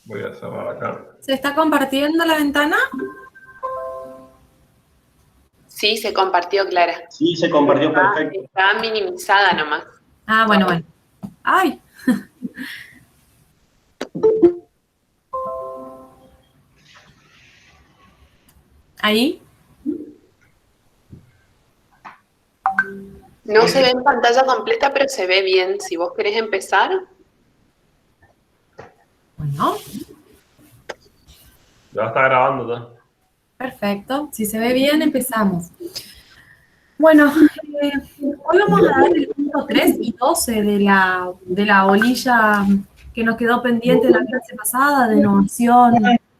Voy a cerrar acá. ¿Se está compartiendo la ventana? Sí, se compartió, Clara. Sí, se compartió perfecto. Está minimizada nomás. Ah, bueno. ¡Ay! ¿Ahí? No se ve en pantalla completa, pero se ve bien. Si vos querés empezar. Bueno, Ya está grabando ya. perfecto. Si se ve bien, empezamos. Bueno, hoy vamos a dar el punto 3 y 12 de la bolilla que nos quedó pendiente la clase pasada, de noción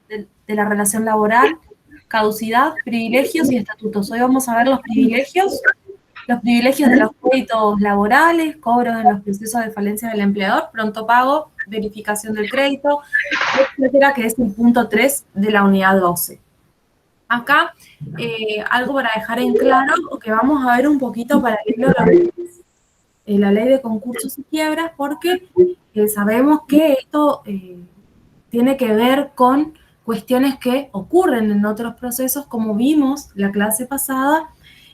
de la relación laboral, caducidad, privilegios y estatutos. Hoy vamos a ver los privilegios de los créditos laborales, cobros en los procesos de falencia del empleador, pronto pago, verificación del crédito, etcétera, que es el punto 3 de la unidad 12. Acá, algo para dejar en claro, que vamos a ver un poquito paralelo a la ley de concursos y quiebras, porque sabemos que esto tiene que ver con cuestiones que ocurren en otros procesos, como vimos la clase pasada,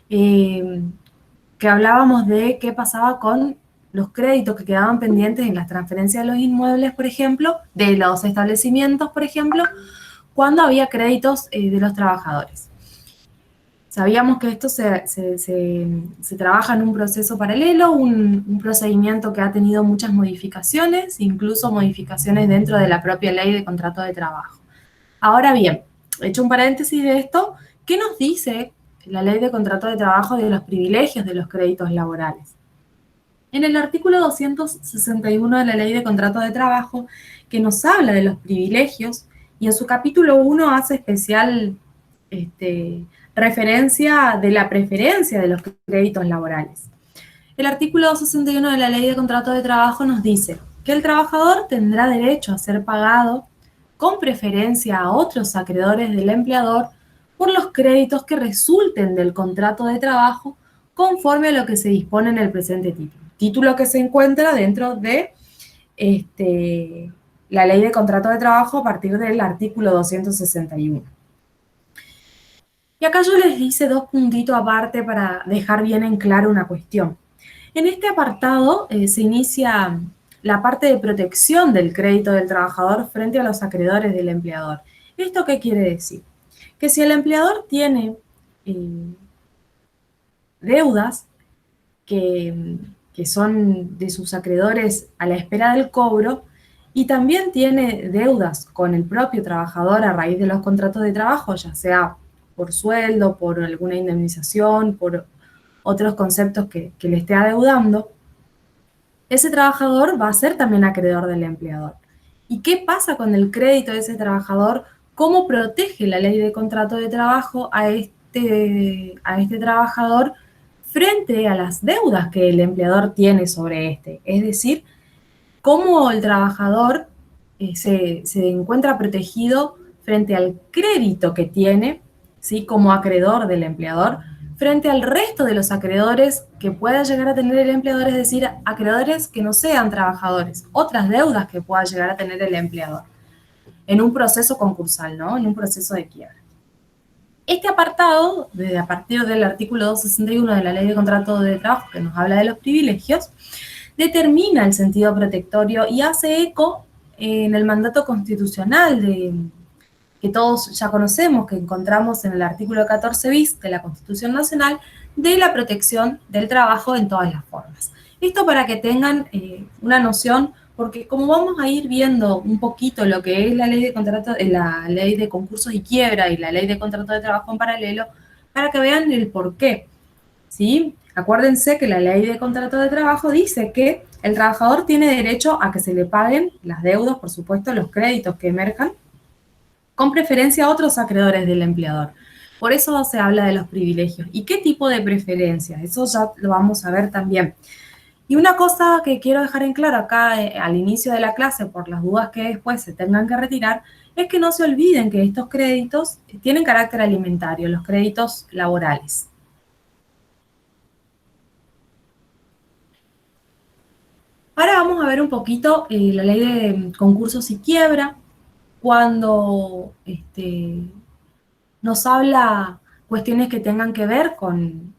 que hablábamos de qué pasaba con los créditos que quedaban pendientes en las transferencias de los inmuebles, por ejemplo, de los establecimientos, por ejemplo, cuando había créditos de los trabajadores. Sabíamos que esto se trabaja en un proceso paralelo, un procedimiento que ha tenido muchas modificaciones, incluso modificaciones dentro de la propia ley de contrato de trabajo. Ahora bien, hecho un paréntesis de esto, ¿qué nos dice la ley de contrato de trabajo de los privilegios de los créditos laborales? En el artículo 261 de la ley de contrato de trabajo, que nos habla de los privilegios, y en su capítulo 1 hace especial referencia de la preferencia de los créditos laborales. El artículo 261 de la ley de contrato de trabajo nos dice que el trabajador tendrá derecho a ser pagado con preferencia a otros acreedores del empleador por los créditos que resulten del contrato de trabajo conforme a lo que se dispone en el presente título que se encuentra dentro de la ley de contrato de trabajo a partir del artículo 261. Y acá yo les hice dos puntitos aparte para dejar bien en claro una cuestión. En este apartado se inicia la parte de protección del crédito del trabajador frente a los acreedores del empleador. ¿Esto qué quiere decir? Que si el empleador tiene deudas que son de sus acreedores a la espera del cobro, y también tiene deudas con el propio trabajador a raíz de los contratos de trabajo, ya sea por sueldo, por alguna indemnización, por otros conceptos que le esté adeudando, ese trabajador va a ser también acreedor del empleador. ¿Y qué pasa con el crédito de ese trabajador? ¿Cómo protege la ley de contrato de trabajo a este trabajador frente a las deudas que el empleador tiene sobre este? Es decir, cómo el trabajador se encuentra protegido frente al crédito que tiene, ¿sí?, como acreedor del empleador, frente al resto de los acreedores que pueda llegar a tener el empleador, es decir, acreedores que no sean trabajadores, otras deudas que pueda llegar a tener el empleador en un proceso concursal, ¿no?, en un proceso de quiebra. Este apartado, desde a partir del artículo 261 de la Ley de Contrato de Trabajo, que nos habla de los privilegios, determina el sentido protectorio y hace eco en el mandato constitucional que todos ya conocemos, que encontramos en el artículo 14 bis de la Constitución Nacional, de la protección del trabajo en todas las formas. Esto para que tengan una noción, porque como vamos a ir viendo un poquito lo que es la ley de contrato, la ley de concursos y quiebra y la ley de contrato de trabajo en paralelo, para que vean el porqué, ¿sí? Acuérdense que la ley de contrato de trabajo dice que el trabajador tiene derecho a que se le paguen las deudas, por supuesto, los créditos que emerjan, con preferencia a otros acreedores del empleador. Por eso se habla de los privilegios. ¿Y qué tipo de preferencias? Eso ya lo vamos a ver también. Y una cosa que quiero dejar en claro acá al inicio de la clase, por las dudas que después se tengan que retirar, es que no se olviden que estos créditos tienen carácter alimentario, los créditos laborales. Ahora vamos a ver un poquito la ley de concursos y quiebra. cuando nos habla cuestiones que tengan que ver con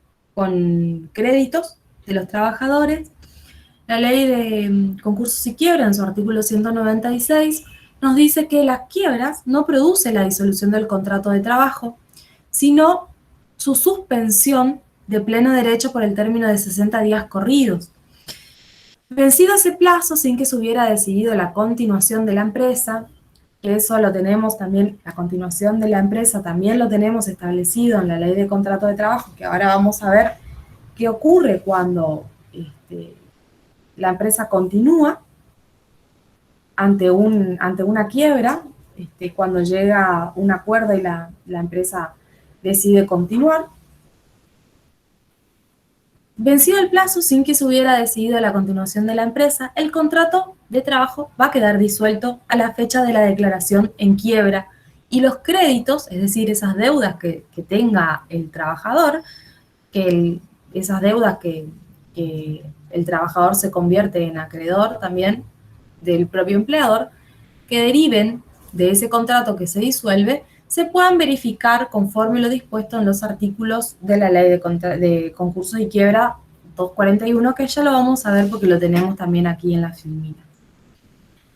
créditos de los trabajadores. La ley de concursos y quiebra, en su artículo 196, nos dice que las quiebras no producen la disolución del contrato de trabajo, sino su suspensión de pleno derecho por el término de 60 días corridos. Vencido ese plazo sin que se hubiera decidido la continuación de la empresa, que eso lo tenemos también, la continuación de la empresa también lo tenemos establecido en la ley de contrato de trabajo, que ahora vamos a ver qué ocurre cuando la empresa continúa ante una quiebra, cuando llega un acuerdo y la empresa decide continuar. Vencido el plazo sin que se hubiera decidido la continuación de la empresa, el contrato de trabajo va a quedar disuelto a la fecha de la declaración en quiebra y los créditos, es decir, esas deudas que tenga el trabajador, esas deudas que el trabajador se convierte en acreedor también del propio empleador, que deriven de ese contrato que se disuelve, se puedan verificar conforme lo dispuesto en los artículos de la ley de concursos y quiebra 241, que ya lo vamos a ver porque lo tenemos también aquí en la filmina.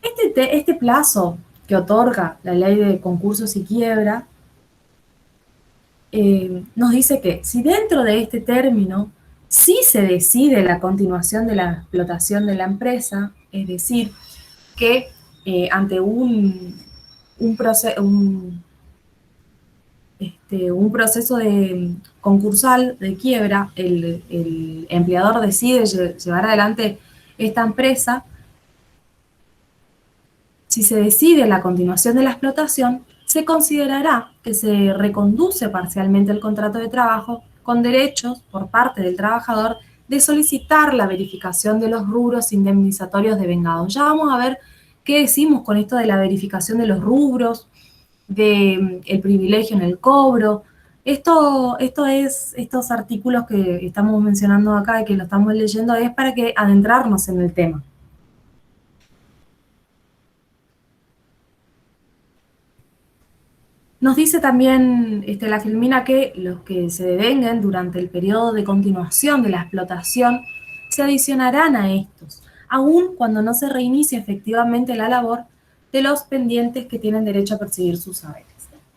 Este plazo que otorga la ley de concursos y quiebra nos dice que si dentro de este término sí se decide la continuación de la explotación de la empresa, es decir, que ante un proceso de concursal de quiebra, el empleador decide llevar adelante esta empresa, si se decide la continuación de la explotación, se considerará que se reconduce parcialmente el contrato de trabajo con derechos por parte del trabajador de solicitar la verificación de los rubros indemnizatorios devengados. Ya vamos a ver qué decimos con esto de la verificación de los rubros, del privilegio en el cobro. Estos artículos que estamos mencionando acá y que lo estamos leyendo es para que adentrarnos en el tema. Nos dice también la filmina que los que se devenguen durante el periodo de continuación de la explotación se adicionarán a estos, aun cuando no se reinicie efectivamente la labor de los pendientes que tienen derecho a percibir sus saberes.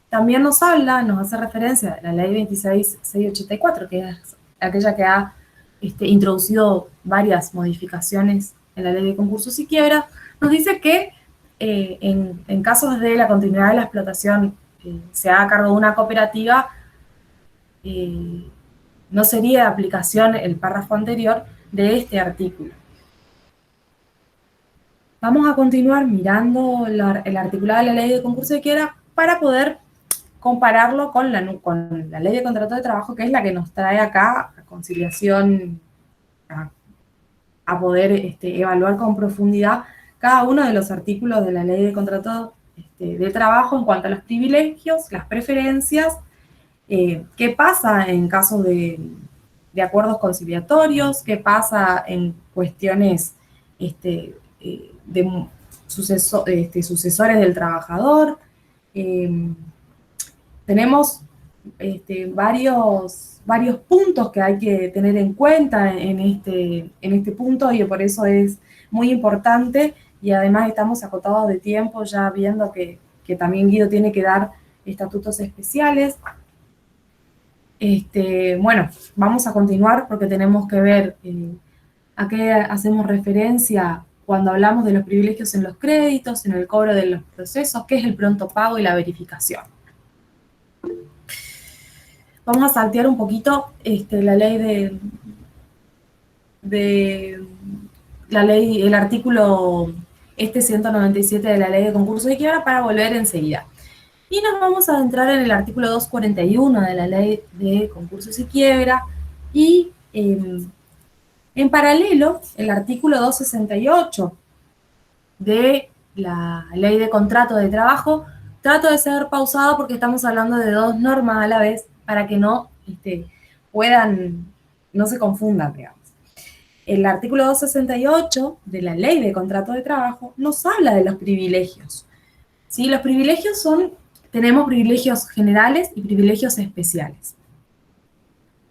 También nos hace referencia a la ley 26.684, que es aquella que ha introducido varias modificaciones en la ley de concursos y quiebra. Nos dice que en casos de la continuidad de la explotación se haga cargo de una cooperativa, no sería de aplicación el párrafo anterior de este artículo. Vamos a continuar mirando el articulado de la ley de concurso de quiebra para poder compararlo con la ley de contrato de trabajo, que es la que nos trae acá a conciliación, a poder evaluar con profundidad cada uno de los artículos de la ley de contrato de trabajo en cuanto a los privilegios, las preferencias, qué pasa en caso de acuerdos conciliatorios, qué pasa en cuestiones de sucesores del trabajador. Tenemos varios puntos que hay que tener en cuenta en este punto y por eso es muy importante. Y además estamos acotados de tiempo, ya viendo que también Guido tiene que dar estatutos especiales. Bueno, vamos a continuar porque tenemos que ver a qué hacemos referencia cuando hablamos de los privilegios en los créditos, en el cobro de los procesos, qué es el pronto pago y la verificación. Vamos a saltear un poquito la ley el artículo 197 de la ley de concursos de quiebra para volver enseguida. Y nos vamos a adentrar en el artículo 241 de la ley de concursos y quiebra y en paralelo el artículo 268 de la ley de contrato de trabajo. Trato de ser pausado porque estamos hablando de dos normas a la vez para que no se confundan, digamos. El artículo 268 de la ley de contrato de trabajo nos habla de los privilegios. ¿sí? Los privilegios tenemos privilegios generales y privilegios especiales.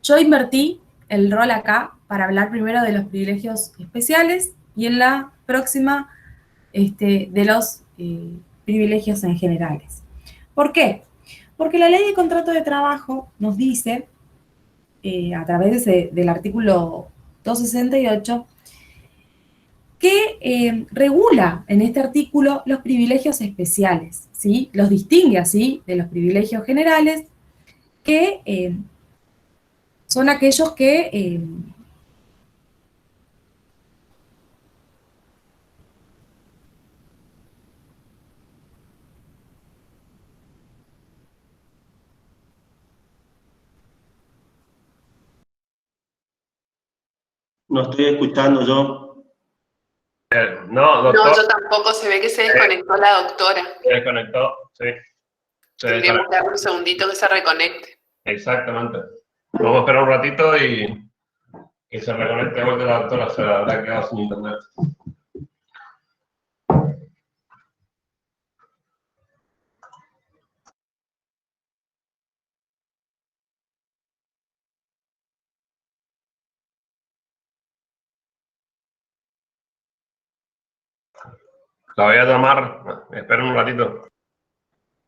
Yo invertí el rol acá para hablar primero de los privilegios especiales y en la próxima de los privilegios en generales. ¿Por qué? Porque la ley de contrato de trabajo nos dice, a través del artículo 268, que regula en este artículo los privilegios especiales, ¿sí? Los distingue así de los privilegios generales, que son aquellos que No estoy escuchando yo. No, No, doctor, yo tampoco, se ve que se desconectó la doctora. se desconectó, sí. Se Tendríamos desconectó. que darle un segundito que se reconecte. Exactamente. Vamos a esperar un ratito y se reconecte de vuelta la doctora, se habrá quedado sin internet. La voy a llamar, esperen un ratito.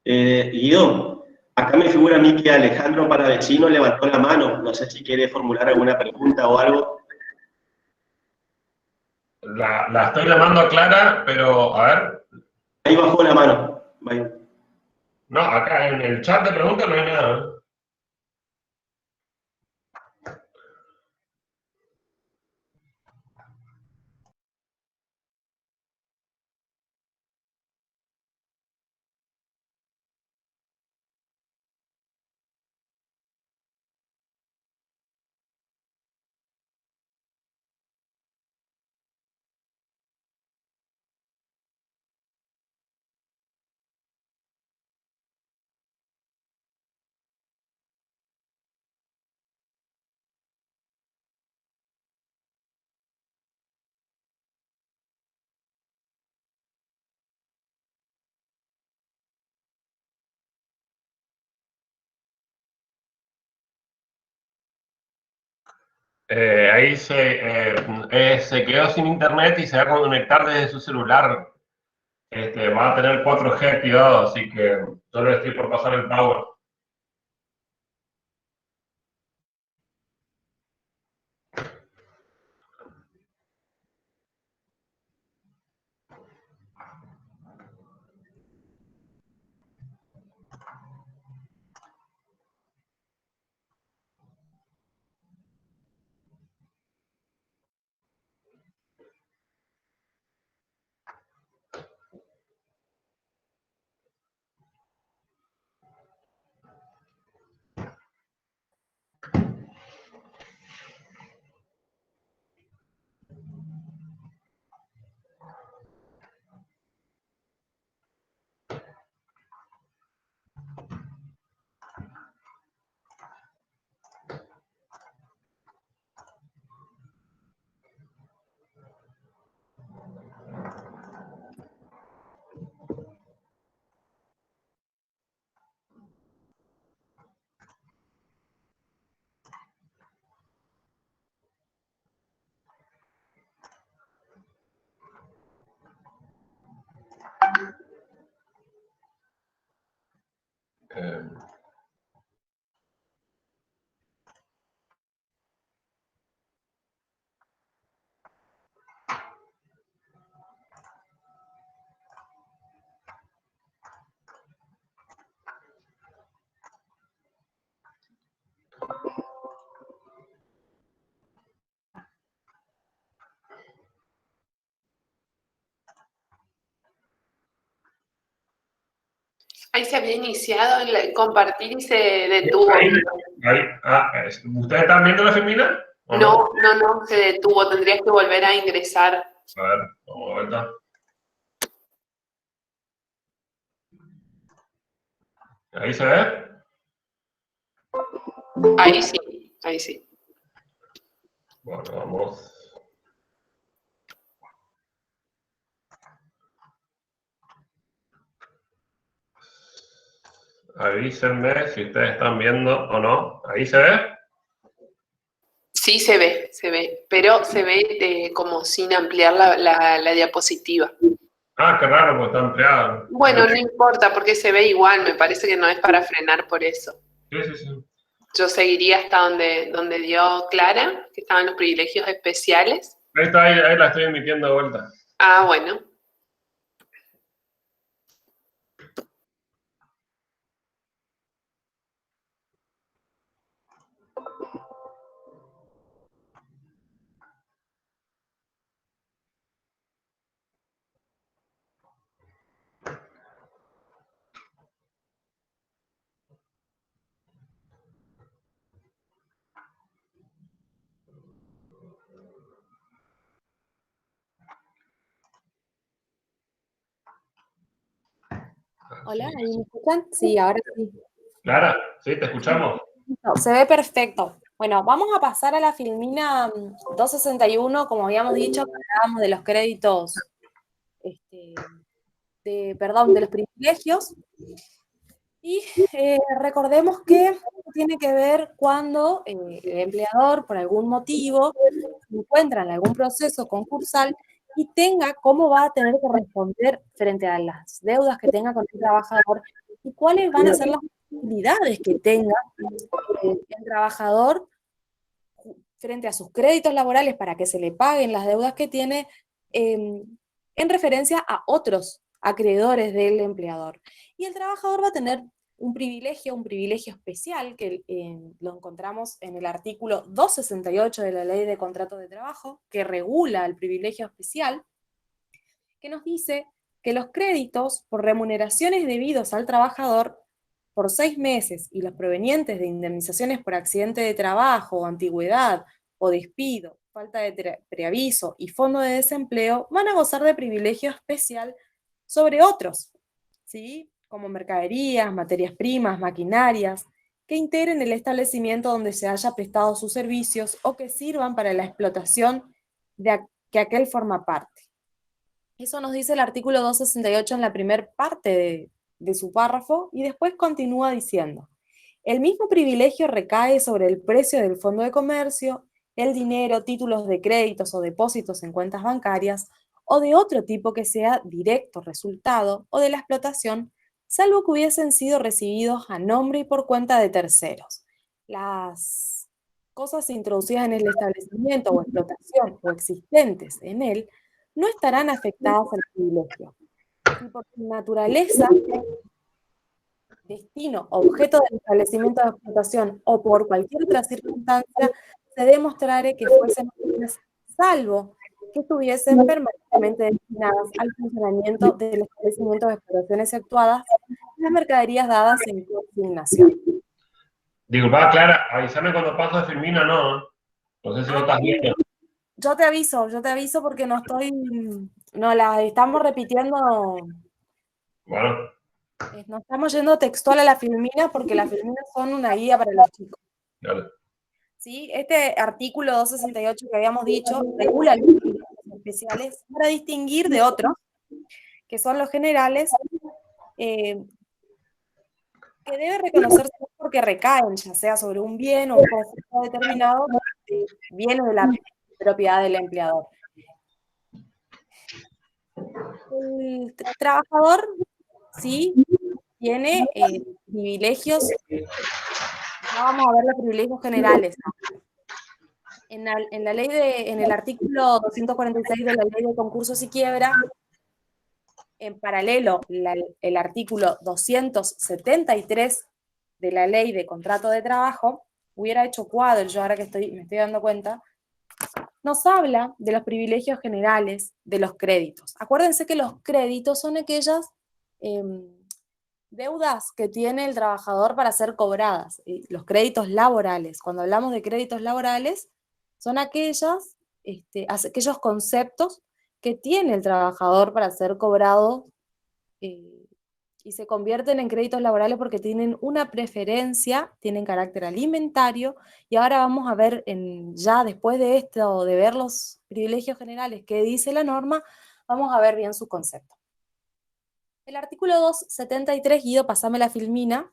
Guido, acá me figura a mí que Alejandro Palavecino levantó la mano. No sé si quiere formular alguna pregunta o algo. La estoy llamando a Clara, pero a ver. Ahí bajó la mano. Vaya. No, acá en el chat de preguntas no hay nada. ¿Eh? Ahí se quedó sin internet y se va a conectar desde su celular. Va a tener 4G activado, así que solo estoy por pasar el power. Eh, Ahí se había iniciado el compartir y se detuvo. ¿Ustedes están viendo la femina? ¿O No, se detuvo. Tendrías que volver a ingresar. A ver, vamos a vuelta. ¿Ahí se ve? Ahí sí, ahí sí. Bueno, vamos. Avísenme si ustedes están viendo o no. ¿Ahí se ve? Sí, se ve, pero se ve como sin ampliar la diapositiva. Ah, qué raro, porque está ampliado. Bueno, no importa porque se ve igual, me parece que no es para frenar por eso. Sí, sí, sí. Yo seguiría hasta donde dio Clara, que estaban los privilegios especiales. Ahí está, ahí la estoy emitiendo de vuelta. Ah, bueno. Hola, ¿ahí me escuchan? Sí, ahora sí. Clara, ¿sí? ¿Te escuchamos? No, se ve perfecto. Bueno, vamos a pasar a la filmina 261, como habíamos dicho, que hablábamos de los créditos, perdón, de los privilegios. Y recordemos que tiene que ver cuando el empleador, por algún motivo, se encuentra en algún proceso concursal y tenga cómo va a tener que responder frente a las deudas que tenga con el trabajador y cuáles van a ser las posibilidades que tenga el trabajador frente a sus créditos laborales para que se le paguen las deudas que tiene en referencia a otros acreedores del empleador. Y el trabajador va a tener un privilegio especial, que lo encontramos en el artículo 268 de la Ley de Contrato de Trabajo, que regula el privilegio especial, que nos dice que los créditos por remuneraciones debidos al trabajador por 6 meses y los provenientes de indemnizaciones por accidente de trabajo, antigüedad o despido, falta de preaviso y fondo de desempleo van a gozar de privilegio especial sobre otros, ¿sí? Como mercaderías, materias primas, maquinarias, que integren el establecimiento donde se haya prestado sus servicios o que sirvan para la explotación que aquel forma parte. Eso nos dice el artículo 268 en la primera parte de su párrafo y después continúa diciendo: el mismo privilegio recae sobre el precio del fondo de comercio, el dinero, títulos de créditos o depósitos en cuentas bancarias o de otro tipo que sea directo resultado o de la explotación, salvo que hubiesen sido recibidos a nombre y por cuenta de terceros. Las cosas introducidas en el establecimiento o explotación o existentes en él no estarán afectadas al privilegio. Si por su naturaleza, destino, objeto del establecimiento de explotación o por cualquier otra circunstancia, se demostrare que fuesen útiles, salvo que estuviesen permanentemente destinadas al funcionamiento del establecimiento de explotaciones efectuadas, las mercaderías dadas en consignación. Disculpa, Clara, avísame cuando paso de Firmina, no. No sé si lo estás viendo. Yo te aviso porque no la estamos repitiendo. Bueno. No estamos yendo textual a la filmina porque las filminas son una guía para los chicos. Dale. ¿Sí? Este artículo 268 que habíamos dicho regula los privilegios especiales para distinguir de otros, que son los generales, que debe reconocerse porque recaen, ya sea sobre un bien o un conjunto determinado de bienes de la propiedad del empleador. El trabajador, sí, tiene privilegios. Ya vamos a ver los privilegios generales. En el artículo 246 de la Ley de Concursos y Quiebra, en paralelo, el artículo 273 de la Ley de Contrato de Trabajo, hubiera hecho cuadro, yo ahora que me estoy dando cuenta, nos habla de los privilegios generales de los créditos. Acuérdense que los créditos son aquellas deudas que tiene el trabajador para ser cobradas. Los créditos laborales, cuando hablamos de créditos laborales, son aquellos conceptos que tiene el trabajador para ser cobrado y se convierten en créditos laborales porque tienen una preferencia, tienen carácter alimentario, y ahora vamos a ver, ya después de esto, de ver los privilegios generales que dice la norma, vamos a ver bien su concepto. El artículo 273, Guido, pasame la filmina,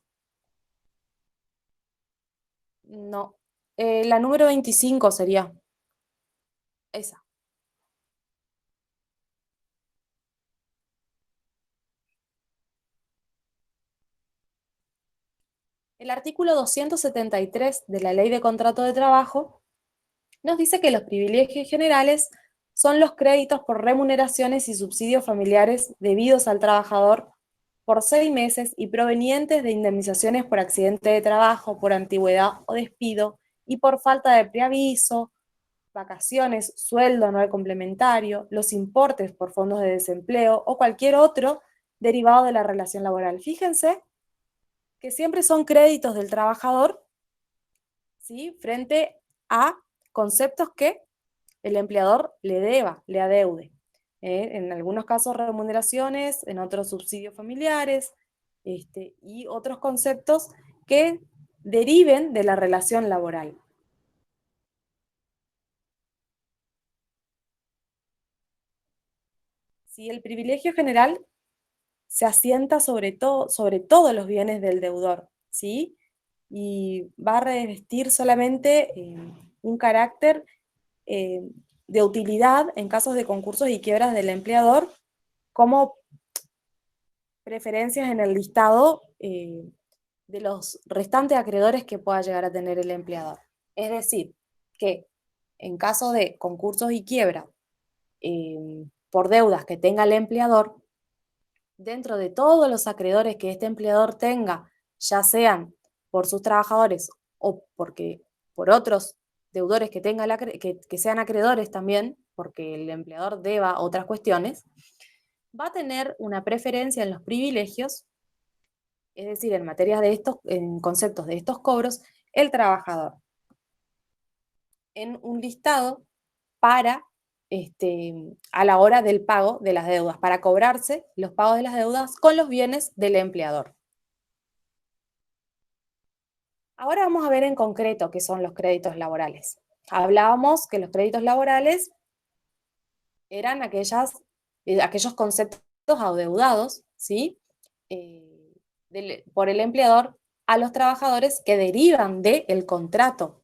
No. La número 25 sería esa. El artículo 273 de la Ley de Contrato de Trabajo nos dice que los privilegios generales son los créditos por remuneraciones y subsidios familiares debidos al trabajador por 6 meses y provenientes de indemnizaciones por accidente de trabajo, por antigüedad o despido y por falta de preaviso, vacaciones, sueldo anual complementario, los importes por fondos de desempleo o cualquier otro derivado de la relación laboral. Fíjense que siempre son créditos del trabajador, ¿sí?, frente a conceptos que el empleador le deba, le adeude. En algunos casos remuneraciones, en otros subsidios familiares, y otros conceptos que deriven de la relación laboral. ¿Sí? El privilegio general se asienta sobre todos los bienes del deudor, ¿sí? Y va a revestir solamente un carácter de utilidad en casos de concursos y quiebras del empleador, como preferencias en el listado de los restantes acreedores que pueda llegar a tener el empleador. Es decir, que en caso de concursos y quiebra por deudas que tenga el empleador, dentro de todos los acreedores que este empleador tenga, ya sean por sus trabajadores o por otros deudores que tenga que sean acreedores también, porque el empleador deba otras cuestiones, va a tener una preferencia en los privilegios, es decir, en materia de en conceptos de estos cobros, el trabajador, en un listado para a la hora del pago de las deudas, para cobrarse los pagos de las deudas con los bienes del empleador. Ahora vamos a ver en concreto qué son los créditos laborales. Hablábamos que los créditos laborales eran aquellos conceptos adeudados, ¿sí?, por el empleador a los trabajadores que derivan del contrato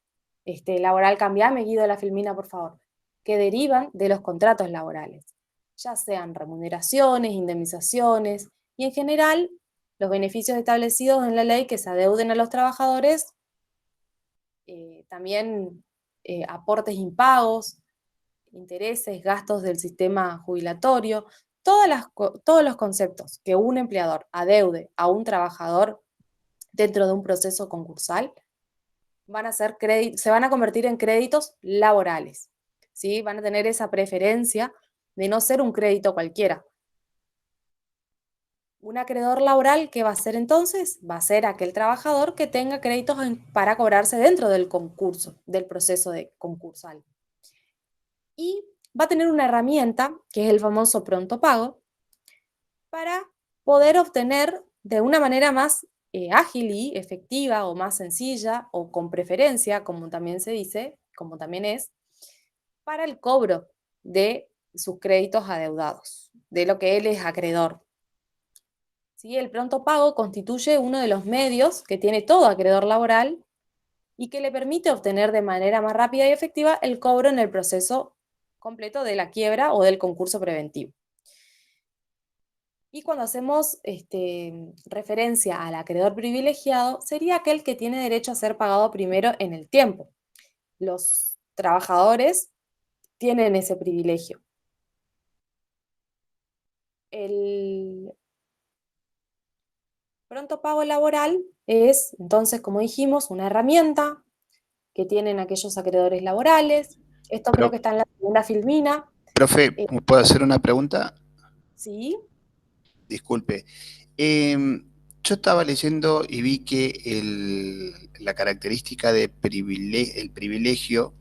laboral. Cambiame, Guido, de la Filmina, por favor. Que derivan de los contratos laborales, ya sean remuneraciones, indemnizaciones, y en general los beneficios establecidos en la ley que se adeuden a los trabajadores, también aportes impagos, intereses, gastos del sistema jubilatorio, todos los conceptos que un empleador adeude a un trabajador dentro de un proceso concursal se van a convertir en créditos laborales, ¿sí? Van a tener esa preferencia de no ser un crédito cualquiera. Un acreedor laboral, ¿qué va a ser entonces? Va a ser aquel trabajador que tenga créditos para cobrarse dentro del concurso, del proceso concursal. Y va a tener una herramienta, que es el famoso pronto pago, para poder obtener de una manera más ágil y efectiva, o más sencilla, o con preferencia, como también se dice, como también es, para el cobro de sus créditos adeudados, de lo que él es acreedor. ¿Sí? El pronto pago constituye uno de los medios que tiene todo acreedor laboral y que le permite obtener de manera más rápida y efectiva el cobro en el proceso completo de la quiebra o del concurso preventivo. Y cuando hacemos referencia al acreedor privilegiado, sería aquel que tiene derecho a ser pagado primero en el tiempo. Los trabajadores tienen ese privilegio. El pronto pago laboral es, entonces, como dijimos, una herramienta que tienen aquellos acreedores laborales. Esto creo que está en la segunda filmina. Profe, ¿puedo hacer una pregunta? Sí. Disculpe. Yo estaba leyendo y vi que la característica de el privilegio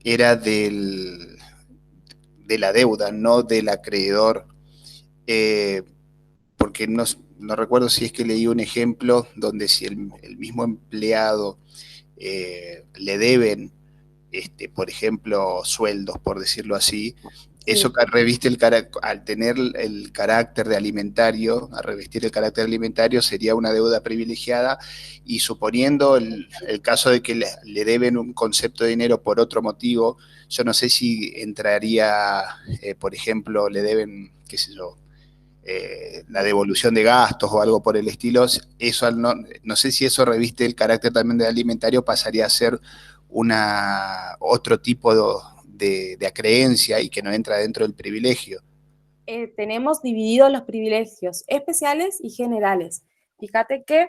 era de la deuda, no del acreedor, porque no recuerdo si es que leí un ejemplo donde si el mismo empleado le deben, por ejemplo, sueldos, por decirlo así, eso que reviste al tener el carácter de alimentario, a revestir el carácter alimentario, sería una deuda privilegiada, y suponiendo el caso de que le deben un concepto de dinero por otro motivo, yo no sé si entraría, por ejemplo, le deben, qué sé yo, la devolución de gastos o algo por el estilo, eso no sé si eso reviste el carácter también de alimentario, pasaría a ser otro tipo de acreencia y que no entra dentro del privilegio. Tenemos divididos los privilegios especiales y generales. Fíjate que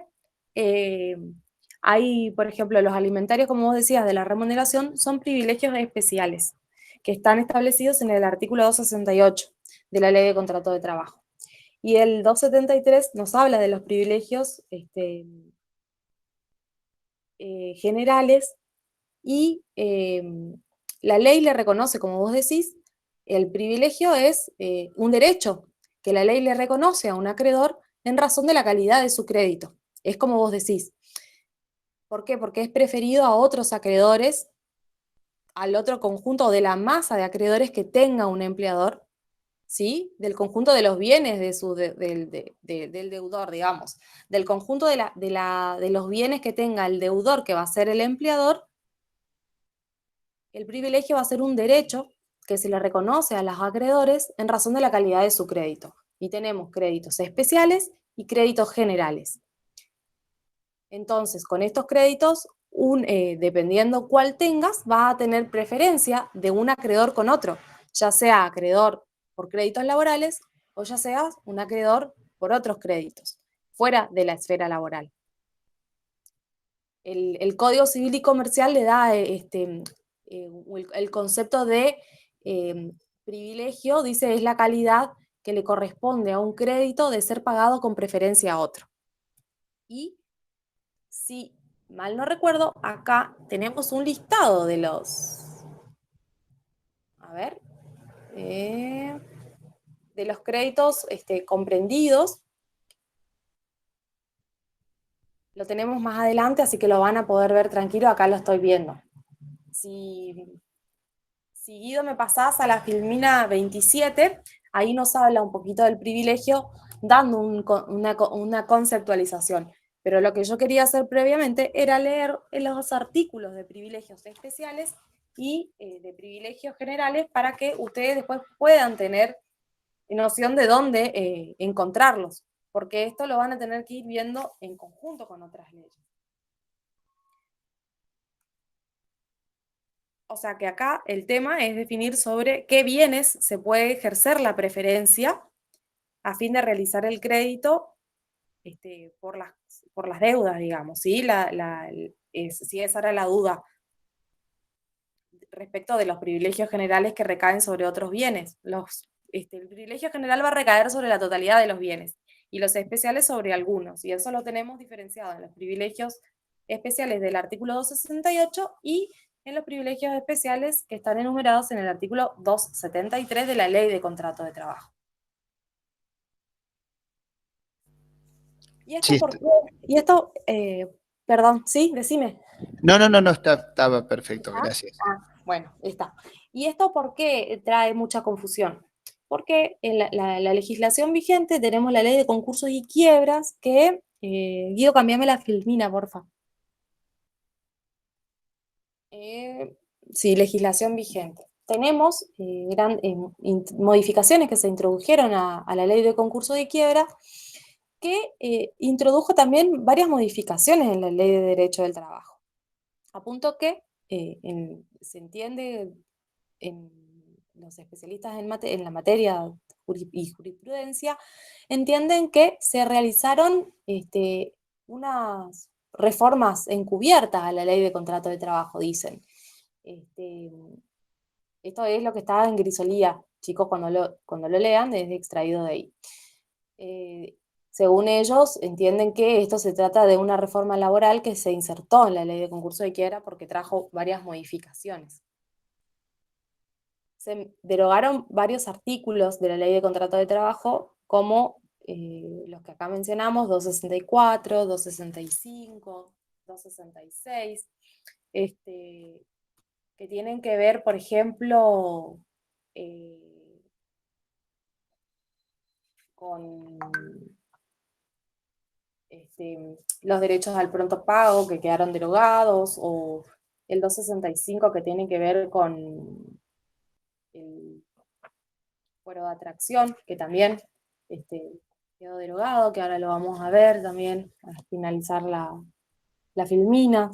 hay, por ejemplo, los alimentarios, como vos decías, de la remuneración, son privilegios especiales, que están establecidos en el artículo 268 de la Ley de Contrato de Trabajo. Y el 273 nos habla de los privilegios generales, y la ley le reconoce, como vos decís, el privilegio es un derecho que la ley le reconoce a un acreedor en razón de la calidad de su crédito. Es como vos decís. ¿Por qué? Porque es preferido a otros acreedores, al otro conjunto de la masa de acreedores que tenga un empleador, ¿sí? Del conjunto de los bienes del deudor, digamos, del conjunto de los bienes que tenga el deudor, que va a ser el empleador. El privilegio va a ser un derecho que se le reconoce a los acreedores en razón de la calidad de su crédito. Y tenemos créditos especiales y créditos generales. Entonces, con estos créditos, dependiendo cuál tengas, va a tener preferencia de un acreedor con otro, ya sea acreedor por créditos laborales o ya sea un acreedor por otros créditos, fuera de la esfera laboral. El Código Civil y Comercial le da el concepto de privilegio, dice, es la calidad que le corresponde a un crédito de ser pagado con preferencia a otro. Y si mal no recuerdo, acá tenemos un listado de los, a ver, de los créditos comprendidos. Lo tenemos más adelante, así que lo van a poder ver tranquilo, acá lo estoy viendo. Si Guido me pasás a la filmina 27, ahí nos habla un poquito del privilegio, dando una conceptualización. Pero lo que yo quería hacer previamente era leer los artículos de privilegios especiales y de privilegios generales para que ustedes después puedan tener noción de dónde encontrarlos, porque esto lo van a tener que ir viendo en conjunto con otras leyes. O sea que acá el tema es definir sobre qué bienes se puede ejercer la preferencia a fin de realizar el crédito por las deudas, digamos, ¿sí? Si esa era la duda respecto de los privilegios generales que recaen sobre otros bienes. El privilegio general va a recaer sobre la totalidad de los bienes y los especiales sobre algunos, y eso lo tenemos diferenciado en los privilegios especiales del artículo 268 y en los privilegios especiales que están enumerados en el artículo 273 de la Ley de Contrato de Trabajo. ¿Y esto Sí, por qué? Y esto, perdón, ¿sí? Decime. no, estaba perfecto, gracias. Bueno, está. ¿Y esto por qué trae mucha confusión? Porque en la legislación vigente tenemos la Ley de Concursos y Quiebras que, Guido, cambiame la filmina, porfa. Sí, legislación vigente. Tenemos modificaciones que se introdujeron a la Ley de Concursos y Quiebra, que introdujo también varias modificaciones en la Ley de Derecho del Trabajo. A punto que se entiende en los especialistas en la materia y jurisprudencia, entienden que se realizaron unas reformas encubiertas a la Ley de Contrato de Trabajo, dicen. Esto es lo que está en grisolía, chicos, cuando lo lean, es extraído de ahí. Según ellos, entienden que esto se trata de una reforma laboral que se insertó en la Ley de Concurso de Quiebra porque trajo varias modificaciones. Se derogaron varios artículos de la Ley de Contrato de Trabajo, como los que acá mencionamos, 264, 265, 266, que tienen que ver, por ejemplo, con los derechos al pronto pago que quedaron derogados, o el 265 que tiene que ver con el fuero de atracción, que también quedó derogado, que ahora lo vamos a ver también al finalizar la filmina.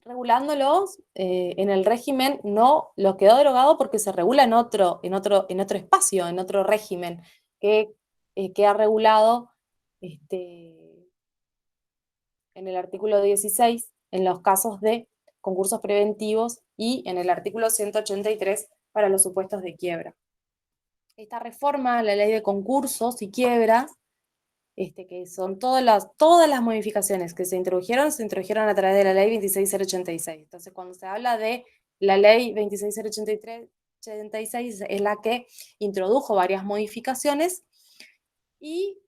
Regulándolos en el régimen no lo quedó derogado porque se regula en otro espacio, en otro régimen, que queda regulado en el artículo 16, en los casos de concursos preventivos, y en el artículo 183 para los supuestos de quiebra. Esta reforma a la ley de concursos y quiebras, que son todas las modificaciones que se introdujeron a través de la ley 26086. Entonces, cuando se habla de la ley 26086, es la que introdujo varias modificaciones y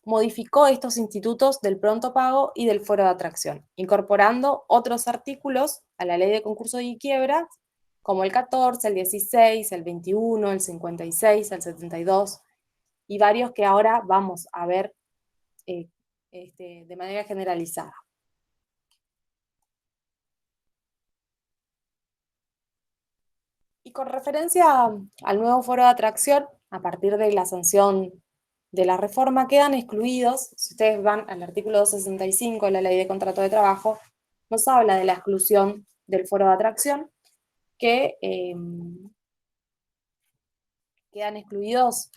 modificó estos institutos del pronto pago y del fuero de atracción, incorporando otros artículos a la ley de concursos y quiebras, como el 14, el 16, el 21, el 56, el 72, y varios que ahora vamos a ver de manera generalizada. Y con referencia al nuevo fuero de atracción, a partir de la sanción de la reforma, quedan excluidos, si ustedes van al artículo 265 de la Ley de Contrato de Trabajo, nos habla de la exclusión del fuero de atracción, que quedan excluidos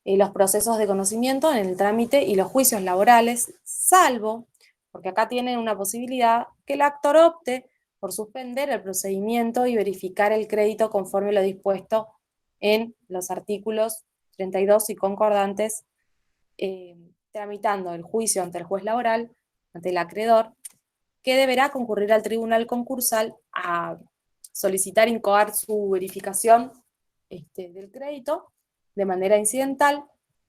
los procesos de conocimiento en el trámite y los juicios laborales, salvo, porque acá tienen una posibilidad, que el actor opte por suspender el procedimiento y verificar el crédito conforme lo dispuesto en los artículos 32 y concordantes, tramitando el juicio ante el juez laboral, ante el acreedor, que deberá concurrir al tribunal concursal a solicitar incoar su verificación del crédito de manera incidental,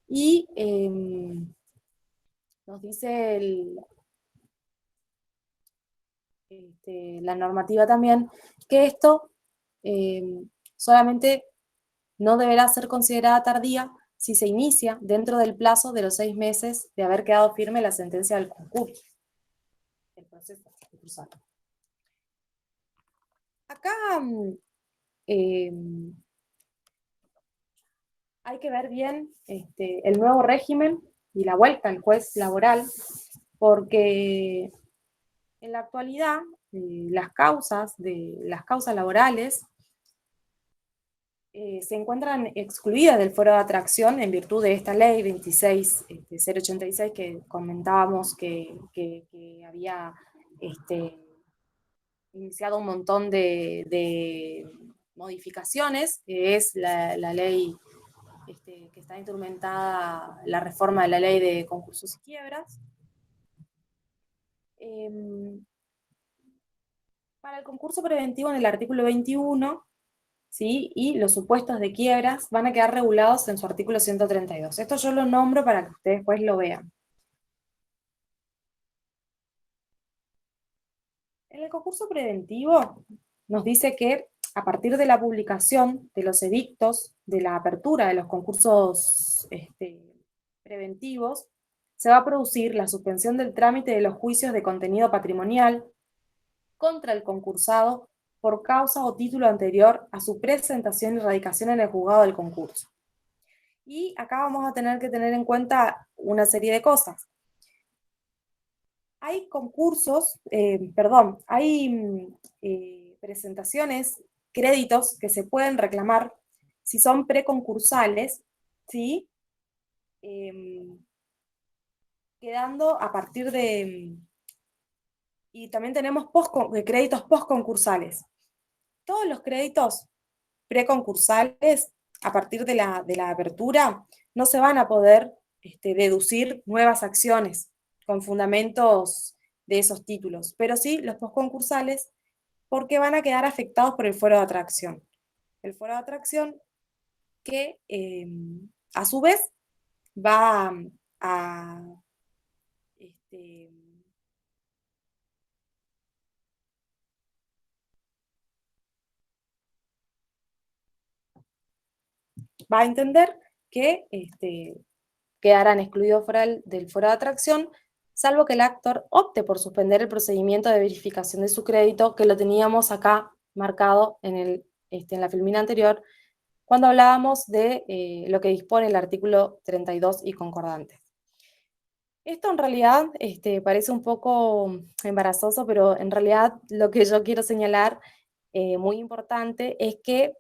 y nos dice la normativa también que esto solamente no deberá ser considerada tardía si se inicia dentro del plazo de los 6 meses de haber quedado firme la sentencia del concurso, el proceso concursal. Acá hay que ver bien el nuevo régimen y la vuelta al juez laboral, porque en la actualidad las causas laborales se encuentran excluidas del fuero de atracción en virtud de esta ley 26086 que comentábamos que había iniciado un montón de modificaciones, que es la ley que está instrumentada, la reforma de la ley de concursos y quiebras. Para el concurso preventivo, en el artículo 21, ¿sí? Y los supuestos de quiebras van a quedar regulados en su artículo 132. Esto yo lo nombro para que ustedes después lo vean. En el concurso preventivo nos dice que a partir de la publicación de los edictos de la apertura de los concursos preventivos, se va a producir la suspensión del trámite de los juicios de contenido patrimonial contra el concursado por causa o título anterior a su presentación y radicación en el juzgado del concurso. Y acá vamos a tener que tener en cuenta una serie de cosas. Hay concursos, hay presentaciones, créditos que se pueden reclamar si son preconcursales, ¿sí? Quedando a partir de... Y también tenemos créditos postconcursales. Todos los créditos preconcursales, a partir de la apertura, no se van a poder deducir nuevas acciones con fundamentos de esos títulos, pero sí los postconcursales, porque van a quedar afectados por el fuero de atracción. El fuero de atracción que, a su vez, va a entender que quedarán excluidos del foro de atracción, salvo que el actor opte por suspender el procedimiento de verificación de su crédito, que lo teníamos acá marcado en la filmina anterior, cuando hablábamos de lo que dispone el artículo 32 y concordantes. Esto en realidad parece un poco embarazoso, pero en realidad lo que yo quiero señalar, muy importante, es que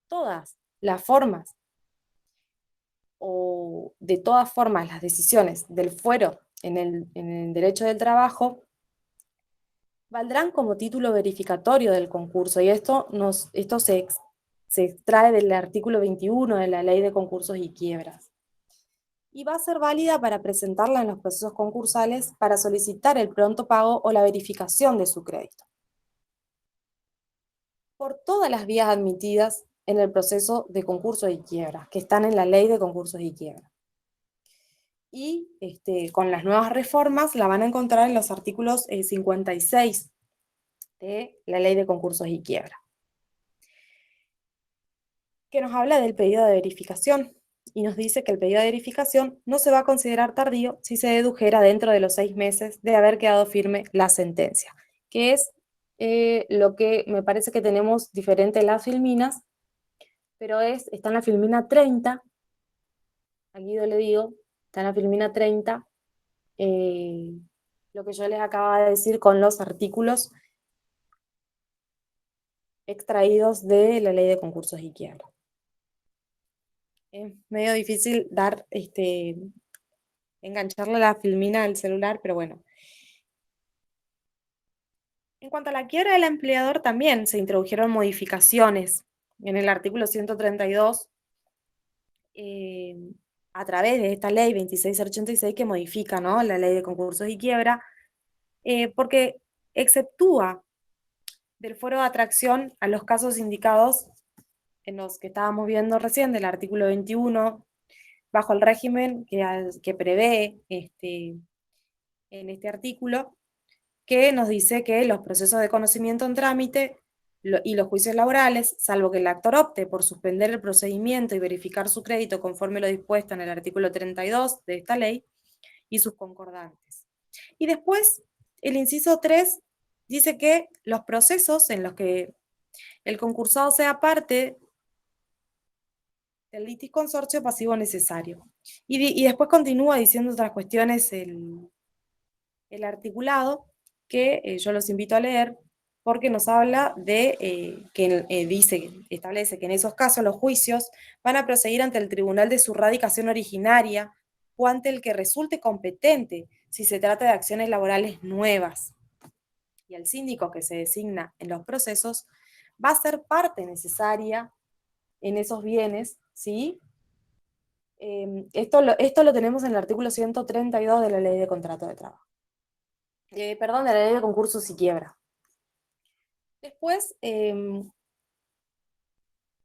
todas las formas, o de todas formas las decisiones del fuero en el derecho del trabajo, valdrán como título verificatorio del concurso, y esto se extrae del artículo 21 de la Ley de Concursos y Quiebras. Y va a ser válida para presentarla en los procesos concursales para solicitar el pronto pago o la verificación de su crédito, por todas las vías admitidas en el proceso de concursos y quiebras, que están en la Ley de Concursos y Quiebras. Y con las nuevas reformas la van a encontrar en los artículos 56 de la Ley de Concursos y Quiebra, que nos habla del pedido de verificación, y nos dice que el pedido de verificación no se va a considerar tardío si se dedujera dentro de los 6 meses de haber quedado firme la sentencia, que es lo que me parece que tenemos diferente en las filminas, pero está en la filmina 30, aquí yo le digo, está en la filmina 30, lo que yo les acabo de decir con los artículos extraídos de la Ley de Concursos y Quiebra. Es medio difícil engancharle la filmina al celular, pero bueno. En cuanto a la quiebra del empleador, también se introdujeron modificaciones en el artículo 132, a través de esta ley 2686 que modifica, ¿no?, la Ley de Concursos y Quiebra, porque exceptúa del foro de atracción a los casos indicados en los que estábamos viendo recién, del artículo 21, bajo el régimen que prevé en este artículo, que nos dice que los procesos de conocimiento en trámite y los juicios laborales, salvo que el actor opte por suspender el procedimiento y verificar su crédito conforme lo dispuesto en el artículo 32 de esta ley y sus concordantes. Y después, el inciso 3 dice que los procesos en los que el concursado sea parte del litisconsorcio pasivo necesario. Y después continúa diciendo otras cuestiones el articulado, que yo los invito a leer, porque nos habla de establece que en esos casos los juicios van a proseguir ante el tribunal de su radicación originaria o ante el que resulte competente si se trata de acciones laborales nuevas. Y el síndico que se designa en los procesos va a ser parte necesaria en esos bienes, ¿sí? Esto lo tenemos en el artículo 132 de la Ley de Contrato de Trabajo. De la Ley de Concursos y Quiebra. Después,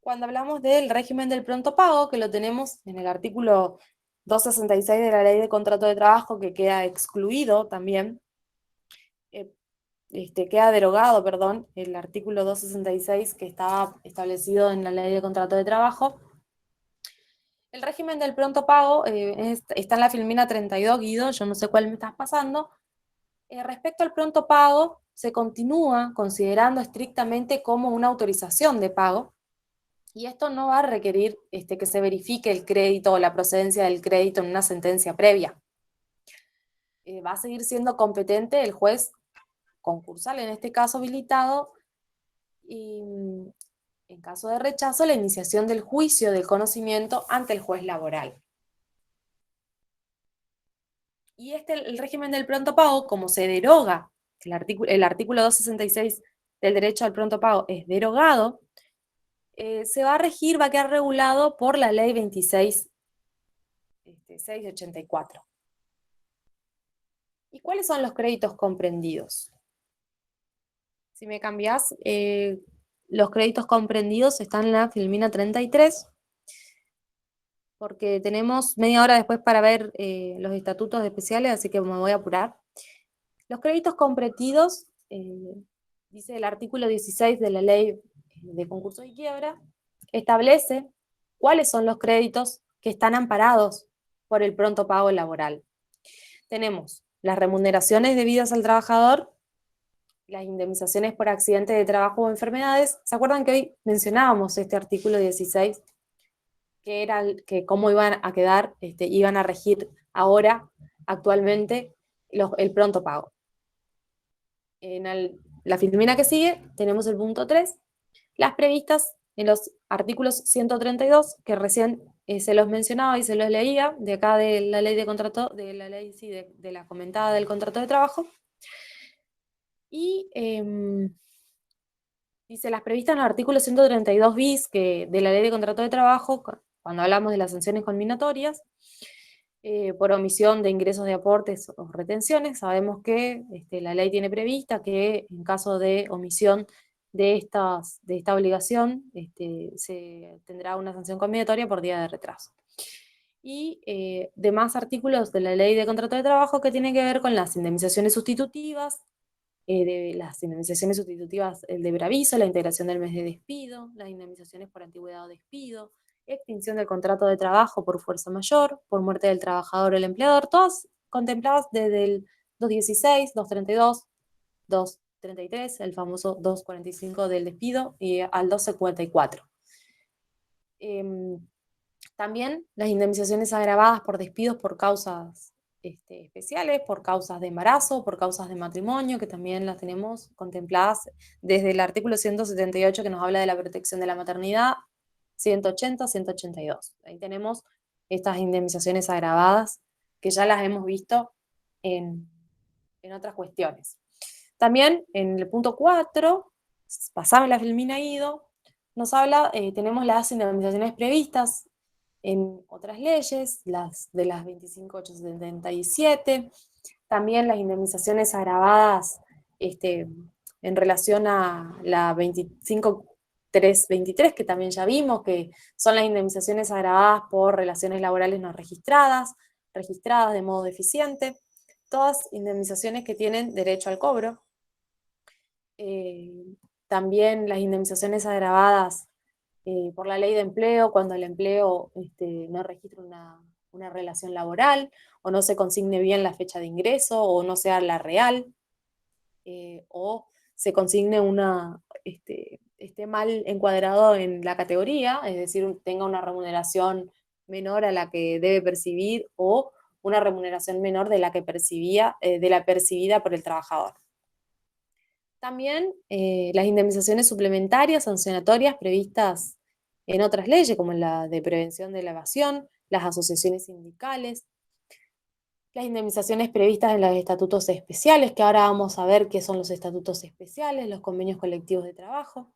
cuando hablamos del régimen del pronto pago, que lo tenemos en el artículo 266 de la Ley de Contrato de Trabajo, que queda excluido también, queda derogado, perdón, el artículo 266 que estaba establecido en la Ley de Contrato de Trabajo. El régimen del pronto pago está en la filmina 32, Guido, yo no sé cuál me estás pasando. Respecto al pronto pago, se continúa considerando estrictamente como una autorización de pago, y esto no va a requerir que se verifique el crédito o la procedencia del crédito en una sentencia previa. Va a seguir siendo competente el juez concursal, en este caso habilitado, y en caso de rechazo, la iniciación del juicio del conocimiento ante el juez laboral. Y el régimen del pronto pago, como se deroga, el artículo 266 del derecho al pronto pago es derogado, va a quedar regulado por la ley 26.684. ¿Y cuáles son los créditos comprendidos? Si me cambiás, los créditos comprendidos están en la filmina 33, porque tenemos media hora después para ver los estatutos especiales, así que me voy a apurar. Los créditos comprendidos, dice el artículo 16 de la Ley de Concursos y Quiebra, establece cuáles son los créditos que están amparados por el pronto pago laboral. Tenemos las remuneraciones debidas al trabajador, las indemnizaciones por accidentes de trabajo o enfermedades. ¿Se acuerdan que hoy mencionábamos este artículo 16? Que era que cómo iban a quedar, iban a regir ahora, actualmente, el pronto pago. En la filmina que sigue tenemos el punto 3, las previstas en los artículos 132, que recién se los mencionaba y se los leía, de acá de la ley de contrato, de la ley, sí, de la comentada del contrato de trabajo. Y dice, las previstas en el artículo 132 bis de la ley de contrato de trabajo, cuando hablamos de las sanciones conminatorias, por omisión de ingresos de aportes o retenciones, sabemos que la ley tiene prevista que en caso de omisión de esta obligación, se tendrá una sanción conminatoria por día de retraso. Y demás artículos de la ley de contrato de trabajo que tienen que ver con las indemnizaciones sustitutivas, de las indemnizaciones sustitutivas, el deber aviso, la integración del mes de despido, las indemnizaciones por antigüedad o despido, extinción del contrato de trabajo por fuerza mayor, por muerte del trabajador o el empleador, todas contempladas desde el 216, 232, 233, el famoso 245 del despido, y al 254. También las indemnizaciones agravadas por despidos por causas especiales, por causas de embarazo, por causas de matrimonio, que también las tenemos contempladas desde el artículo 178, que nos habla de la protección de la maternidad, 180, 182. Ahí tenemos estas indemnizaciones agravadas, que ya las hemos visto en otras cuestiones. También en el punto 4, pasame la filmina Ido, nos habla, tenemos las indemnizaciones previstas en otras leyes, las de las 25.877, también las indemnizaciones agravadas en relación a la 25.323, que también ya vimos, que son las indemnizaciones agravadas por relaciones laborales no registradas, registradas de modo deficiente, todas indemnizaciones que tienen derecho al cobro. También las indemnizaciones agravadas por la ley de empleo, cuando el empleo no registra una relación laboral, o no se consigne bien la fecha de ingreso, o no sea la real, o se consigne esté mal encuadrado en la categoría, es decir, tenga una remuneración menor a la que debe percibir, o una remuneración menor de la que percibida por el trabajador. También las indemnizaciones suplementarias sancionatorias previstas en otras leyes, como la de prevención de la evasión, las asociaciones sindicales, las indemnizaciones previstas en los estatutos especiales, que ahora vamos a ver qué son los estatutos especiales, los convenios colectivos de trabajo,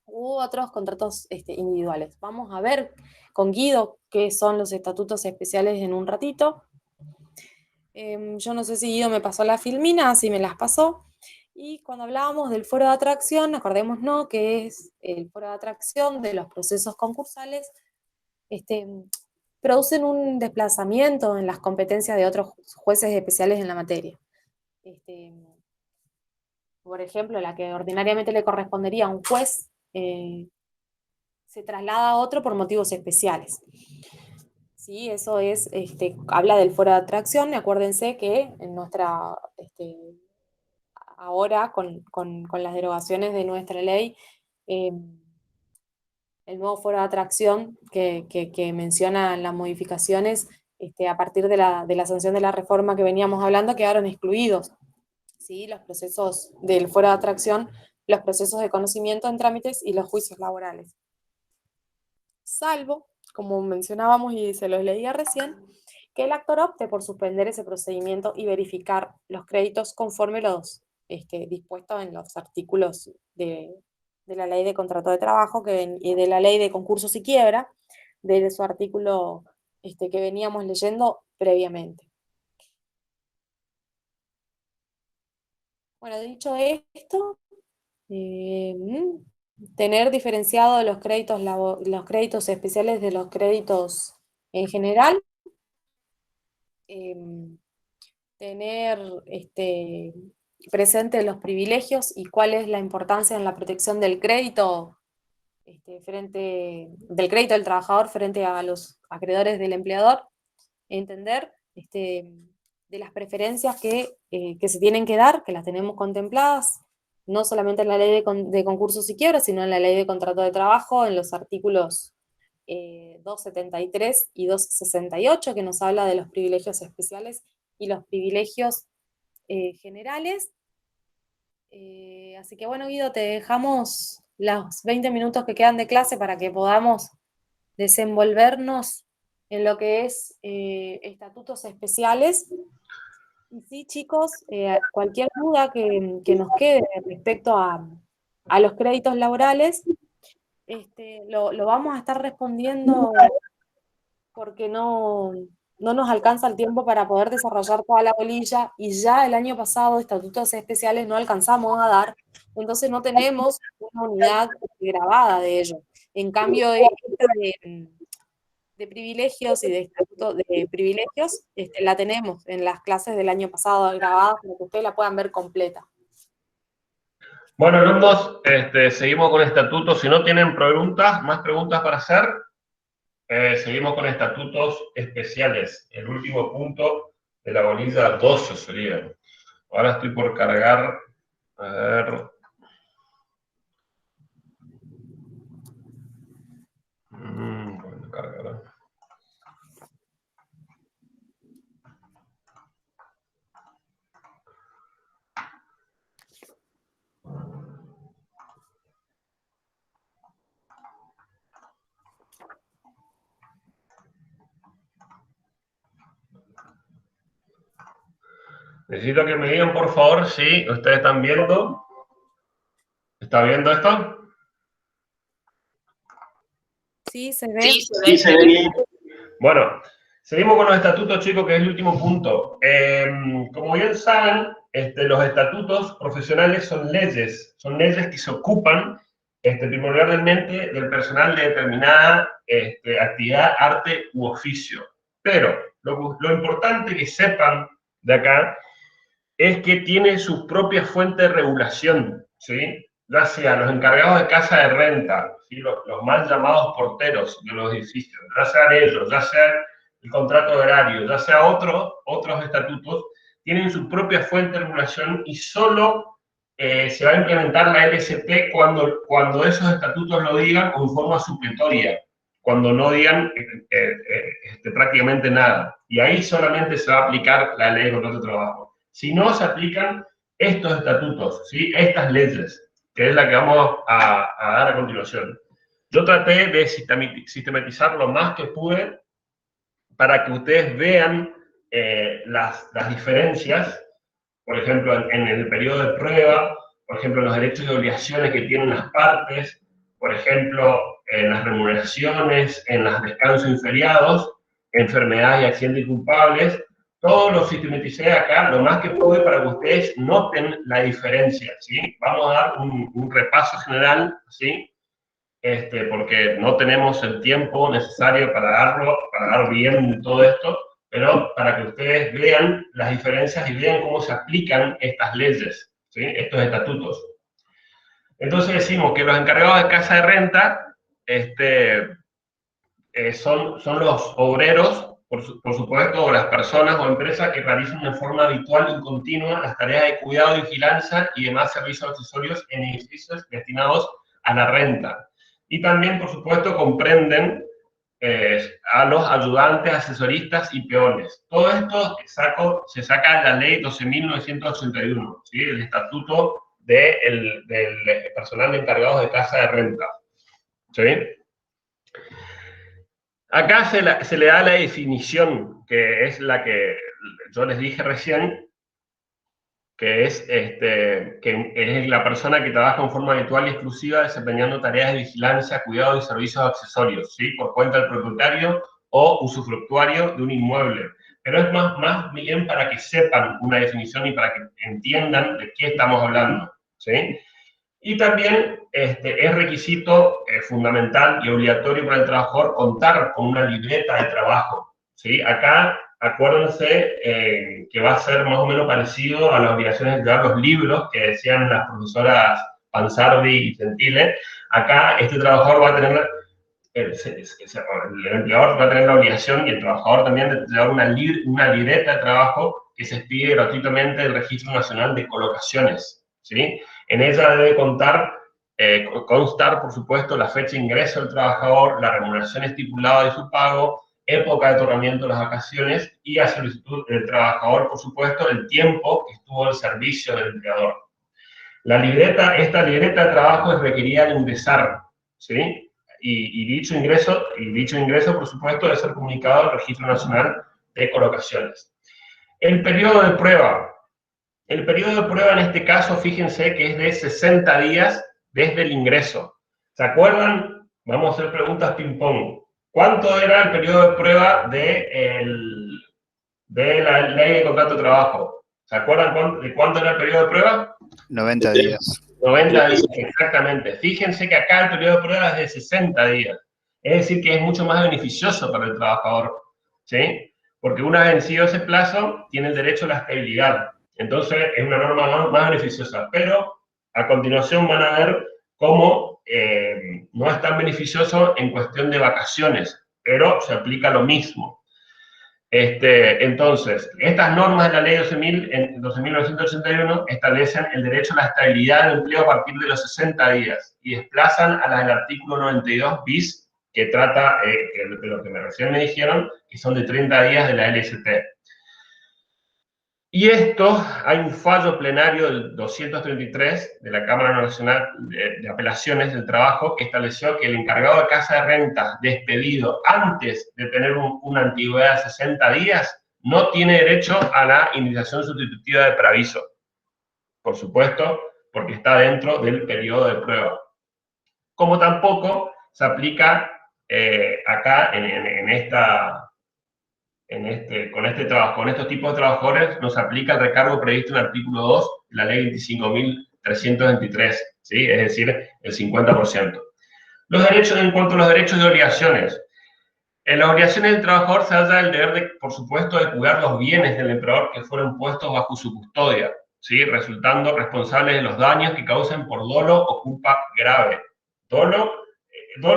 u otros contratos individuales. Vamos a ver con Guido qué son los estatutos especiales en un ratito. Yo no sé si Guido me pasó la filmina, si me las pasó. Y cuando hablábamos del foro de atracción, acordémonos que es el foro de atracción de los procesos concursales, producen un desplazamiento en las competencias de otros jueces especiales en la materia. Por ejemplo, la que ordinariamente le correspondería a un juez se traslada a otro por motivos especiales. Sí, eso es, habla del foro de atracción, y acuérdense que en nuestra... ahora con las derogaciones de nuestra ley, el nuevo foro de atracción que menciona las modificaciones, a partir de la sanción de la reforma que veníamos hablando, quedaron excluidos, ¿sí? Los procesos del foro de atracción, los procesos de conocimiento en trámites y los juicios laborales. Salvo, como mencionábamos y se los leía recién, que el actor opte por suspender ese procedimiento y verificar los créditos conforme los dispuestos en los artículos de la ley de contrato de trabajo y de la ley de concursos y quiebra, de su artículo que veníamos leyendo previamente. Bueno, dicho esto, tener diferenciado los créditos especiales de los créditos en general, tener presente los privilegios y cuál es la importancia en la protección del crédito del crédito del trabajador frente a los acreedores del empleador, entender de las preferencias que se tienen que dar, que las tenemos contempladas, no solamente en la ley de concursos y quiebras, sino en la ley de contrato de trabajo, en los artículos 273 y 268, que nos habla de los privilegios especiales y los privilegios generales. Así que bueno, Guido, te dejamos los 20 minutos que quedan de clase para que podamos desenvolvernos en lo que es estatutos especiales. Y sí, chicos, cualquier duda que nos quede respecto a los créditos laborales, lo vamos a estar respondiendo porque no nos alcanza el tiempo para poder desarrollar toda la bolilla, y ya el año pasado estatutos especiales no alcanzamos a dar, entonces no tenemos una unidad grabada de ello. En cambio, esta de privilegios y de estatuto de privilegios, la tenemos en las clases del año pasado grabadas para que ustedes la puedan ver completa. Bueno, alumnos, seguimos con estatutos. Si no tienen preguntas, más preguntas para hacer, seguimos con estatutos especiales. El último punto de la bolilla 12 sería. Ahora estoy por cargar. A ver. ¿Cuándo cargará? Necesito que me digan, por favor, si ustedes están viendo. ¿Está viendo esto? Sí, se ve. Sí, se ve bien. Bueno, seguimos con los estatutos, chicos, que es el último punto. Como bien saben, los estatutos profesionales son leyes que se ocupan primordialmente del personal de determinada actividad, arte u oficio. Pero lo importante que sepan de acá es que tiene su propia fuente de regulación, ¿sí? Ya sea los encargados de casa de renta, ¿sí? los mal llamados porteros de los edificios, ya sean ellos, ya sea el contrato de horario, ya sea otros estatutos, tienen su propia fuente de regulación y solo se va a implementar la LSP cuando esos estatutos lo digan con forma supletoria, cuando no digan prácticamente nada. Y ahí solamente se va a aplicar la ley de contrato de trabajo. Si no, se aplican estos estatutos, ¿sí? Estas leyes, que es la que vamos a dar a continuación. Yo traté de sistematizar lo más que pude para que ustedes vean las diferencias, por ejemplo, en el periodo de prueba, por ejemplo, en los derechos y obligaciones que tienen las partes, por ejemplo, en las remuneraciones, en los descansos inferiados, enfermedades y accidentes culpables. Todo lo sistematicé acá, lo más que pude, para que ustedes noten la diferencia, ¿sí? Vamos a dar un repaso general, ¿sí? Porque no tenemos el tiempo necesario para dar bien todo esto, pero para que ustedes vean las diferencias y vean cómo se aplican estas leyes, ¿sí? Estos estatutos. Entonces decimos que los encargados de casa de renta son los obreros, por supuesto, o las personas o empresas que realizan de forma habitual y continua las tareas de cuidado, vigilancia y demás servicios accesorios en edificios destinados a la renta. Y también, por supuesto, comprenden a los ayudantes, asesoristas y peones. Todo esto se saca de la ley 12.981, ¿sí? El estatuto del personal de encargados de casa de renta, ¿sí? Acá se le da la definición, que es la que yo les dije recién, que es la persona que trabaja en forma habitual y exclusiva desempeñando tareas de vigilancia, cuidado y servicios accesorios, ¿sí? Por cuenta del propietario o usufructuario de un inmueble. Pero es más bien para que sepan una definición y para que entiendan de qué estamos hablando, ¿sí? Y también es requisito fundamental y obligatorio para el trabajador contar con una libreta de trabajo, ¿sí? Acá, acuérdense que va a ser más o menos parecido a las obligaciones de dar los libros que decían las profesoras Pansardi y Gentile, acá este trabajador va a tener, el empleador va a tener la obligación y el trabajador también de llevar una libreta de trabajo que se expide gratuitamente del Registro Nacional de Colocaciones, ¿sí? En ella debe constar, por supuesto, la fecha de ingreso del trabajador, la remuneración estipulada de su pago, época de otorgamiento de las vacaciones y a solicitud del trabajador, por supuesto, el tiempo que estuvo al servicio del empleador. Esta libreta de trabajo es requerida al ingresar, ¿sí? Y dicho ingreso, por supuesto, debe ser comunicado al Registro Nacional de Colocaciones. El periodo de prueba. El periodo de prueba en este caso, fíjense que es de 60 días desde el ingreso. ¿Se acuerdan? Vamos a hacer preguntas ping-pong. ¿Cuánto era el periodo de prueba de la ley de contrato de trabajo? ¿Se acuerdan de cuánto era el periodo de prueba? 90 días. 90 días, exactamente. Fíjense que acá el periodo de prueba es de 60 días. Es decir, que es mucho más beneficioso para el trabajador, ¿sí? Porque una vez vencido ese plazo, tiene el derecho a la estabilidad. Entonces, es una norma más beneficiosa. Pero, a continuación van a ver cómo no es tan beneficioso en cuestión de vacaciones, pero se aplica lo mismo. Entonces, estas normas de la ley 12.981 establecen el derecho a la estabilidad del empleo a partir de los 60 días y desplazan a las del artículo 92 bis, que trata de lo que recién me dijeron, que son de 30 días de la LST. Y esto, hay un fallo plenario del 233 de la Cámara Nacional de Apelaciones del Trabajo que estableció que el encargado de casa de renta despedido antes de tener una antigüedad de 60 días no tiene derecho a la indemnización sustitutiva de preaviso. Por supuesto, porque está dentro del periodo de prueba. Como tampoco se aplica acá con estos tipos de trabajadores nos aplica el recargo previsto en el artículo 2 de la ley 25.323, ¿sí? Es decir, el 50%. En cuanto a los derechos y obligaciones. En las obligaciones del trabajador se halla el deber, por supuesto, de cuidar los bienes del empleador que fueron puestos bajo su custodia, ¿sí? Resultando responsables de los daños que causen por dolo o culpa grave. Dolo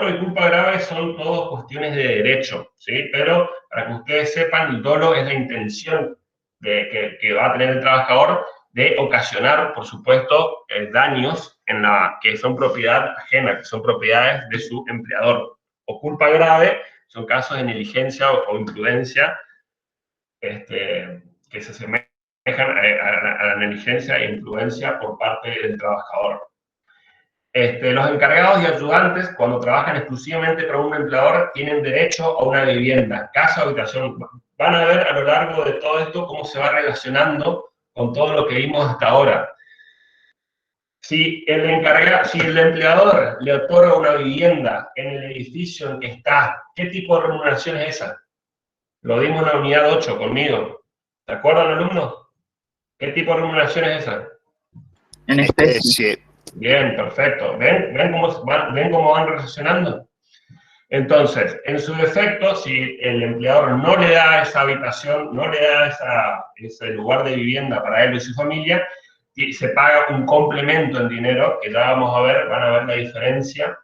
y culpa grave son todas cuestiones de derecho, ¿sí? Pero para que ustedes sepan, el dolo es la intención que va a tener el trabajador de ocasionar, por supuesto, daños que son propiedad ajena, que son propiedades de su empleador. O culpa grave son casos de negligencia o imprudencia que se asemejan a la negligencia e imprudencia por parte del trabajador. Los encargados y ayudantes, cuando trabajan exclusivamente para un empleador, tienen derecho a una vivienda, casa o habitación. Van a ver a lo largo de todo esto cómo se va relacionando con todo lo que vimos hasta ahora. Si el empleador le otorga una vivienda en el edificio en que está, ¿qué tipo de remuneración es esa? Lo dimos en la unidad 8 conmigo. ¿Se acuerdan, alumnos? ¿Qué tipo de remuneración es esa? En especie. Bien, perfecto. ¿Ven cómo van relacionando? Entonces, en su defecto, si el empleador no le da esa habitación, no le da ese lugar de vivienda para él y su familia, se paga un complemento en dinero, que ya van a ver la diferencia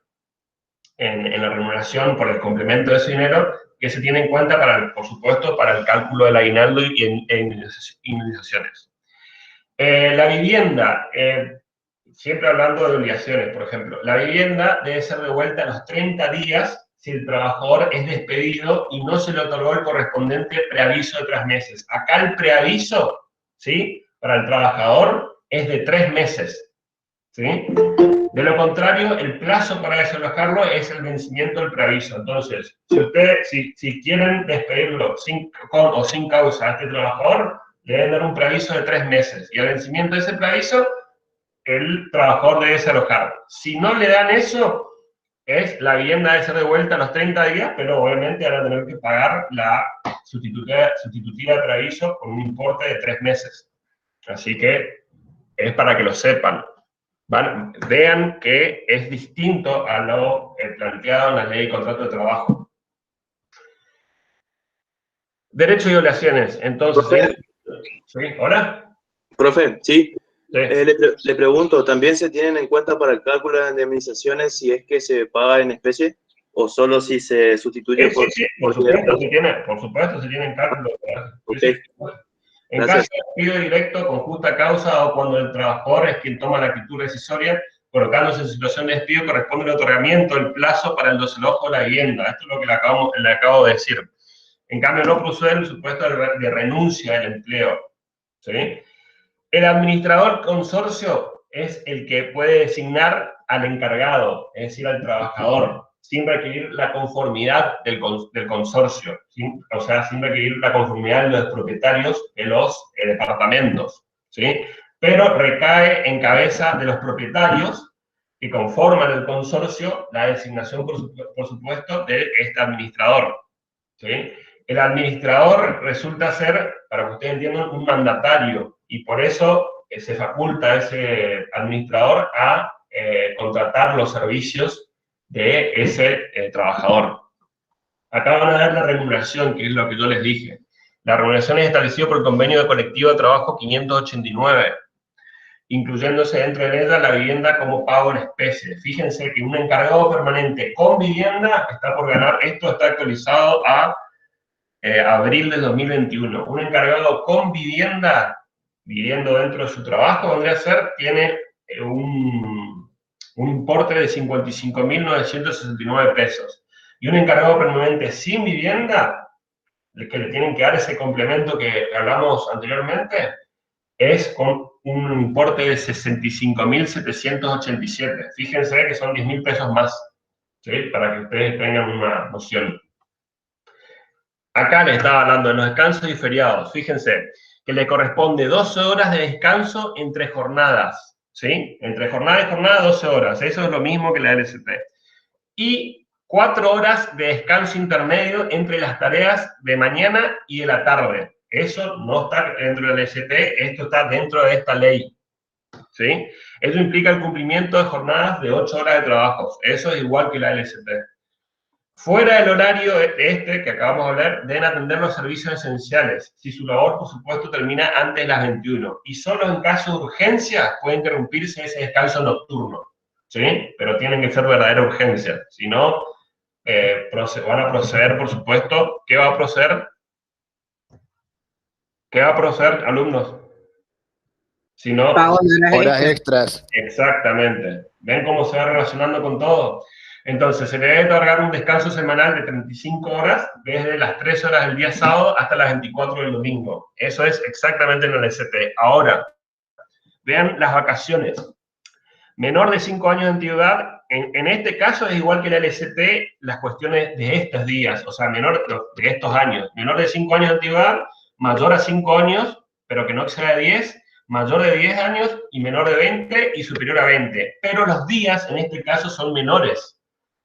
en la remuneración por el complemento de ese dinero, que se tiene en cuenta, por supuesto, para el cálculo del aguinaldo y indemnizaciones. La vivienda, siempre hablando de obligaciones, por ejemplo, la vivienda debe ser devuelta a los 30 días si el trabajador es despedido y no se le otorgó el correspondiente preaviso de 3 meses. Acá el preaviso, ¿sí?, para el trabajador es de 3 meses, ¿sí? De lo contrario, el plazo para desalojarlo es el vencimiento del preaviso. Entonces, si quieren despedirlo con o sin causa a este trabajador, le deben dar un preaviso de 3 meses. Y al vencimiento de ese preaviso, el trabajador debe desalojar. Si no le dan eso, la vivienda debe ser devuelta a los 30 días, pero obviamente van a tener que pagar la sustitutiva de preaviso con un importe de 3 meses. Así que es para que lo sepan. Vean que es distinto a lo planteado en la ley de contrato de trabajo. Derechos y obligaciones. Entonces, Profe. ¿sí? ¿Hola? Profe, sí. Sí. Le pregunto, ¿también se tienen en cuenta para el cálculo de indemnizaciones si es que se paga en especie o solo si se sustituye Sí, sí, por por dinero? supuesto, se tienen cálculos. Ok, En gracias. caso de despido directo con justa causa o cuando el trabajador es quien toma la actitud decisoria, colocándose en situación de despido, corresponde el otorgamiento del plazo para el desalojo de la vivienda. Esto es lo que le acabo de decir. En cambio, no procede el supuesto de renuncia del empleo. ¿Sí? El administrador consorcio es el que puede designar al encargado, es decir, al trabajador, sin requerir la conformidad del consorcio, o sea, sin requerir la conformidad de los propietarios de los departamentos, ¿sí? Pero recae en cabeza de los propietarios que conforman el consorcio la designación, por supuesto, de este administrador, ¿sí? El administrador resulta ser, para que ustedes entiendan, un mandatario y por eso se faculta a ese administrador a contratar los servicios de ese trabajador. Acá van a ver la remuneración, que es lo que yo les dije. La remuneración es establecida por el convenio de colectivo de trabajo 589, incluyéndose dentro de ella la vivienda como pago en especie. Fíjense que un encargado permanente con vivienda está por ganar, esto está actualizado a abril de 2021. Un encargado con vivienda, viviendo dentro de su trabajo, vendría a ser, tiene un importe de 55.969 pesos. Y un encargado permanente sin vivienda, que le tienen que dar ese complemento que hablamos anteriormente, es con un importe de 65.787. Fíjense que son 10.000 pesos más, ¿sí? Para que ustedes tengan una noción. Acá le estaba hablando de los descansos y feriados. Fíjense que le corresponde 12 horas de descanso entre jornadas, ¿sí? Entre jornada y jornada, 12 horas. Eso es lo mismo que la LST. Y 4 horas de descanso intermedio entre las tareas de mañana y de la tarde. Eso no está dentro de la LST, esto está dentro de esta ley, ¿sí? Eso implica el cumplimiento de jornadas de 8 horas de trabajo. Eso es igual que la LST. Fuera del horario que acabamos de hablar, deben atender los servicios esenciales, si su labor, por supuesto, termina antes de las 21. Y solo en caso de urgencia puede interrumpirse ese descanso nocturno, ¿sí? Pero tienen que ser verdadera urgencia. Si no, van a proceder, por supuesto. ¿Qué va a proceder? ¿Qué va a proceder, alumnos? Si no, horas extras. Exactamente. ¿Ven cómo se va relacionando con todo? Entonces, se le debe otorgar un descanso semanal de 35 horas, desde las 3 horas del día sábado hasta las 24 del domingo. Eso es exactamente en el LST. Ahora, vean las vacaciones. Menor de 5 años de antigüedad, en este caso es igual que la LST, las cuestiones de estos días, o sea, menor de estos años. Menor de 5 años de antigüedad, mayor a 5 años, pero que no exceda de 10, mayor de 10 años y menor de 20 y superior a 20. Pero los días, en este caso, son menores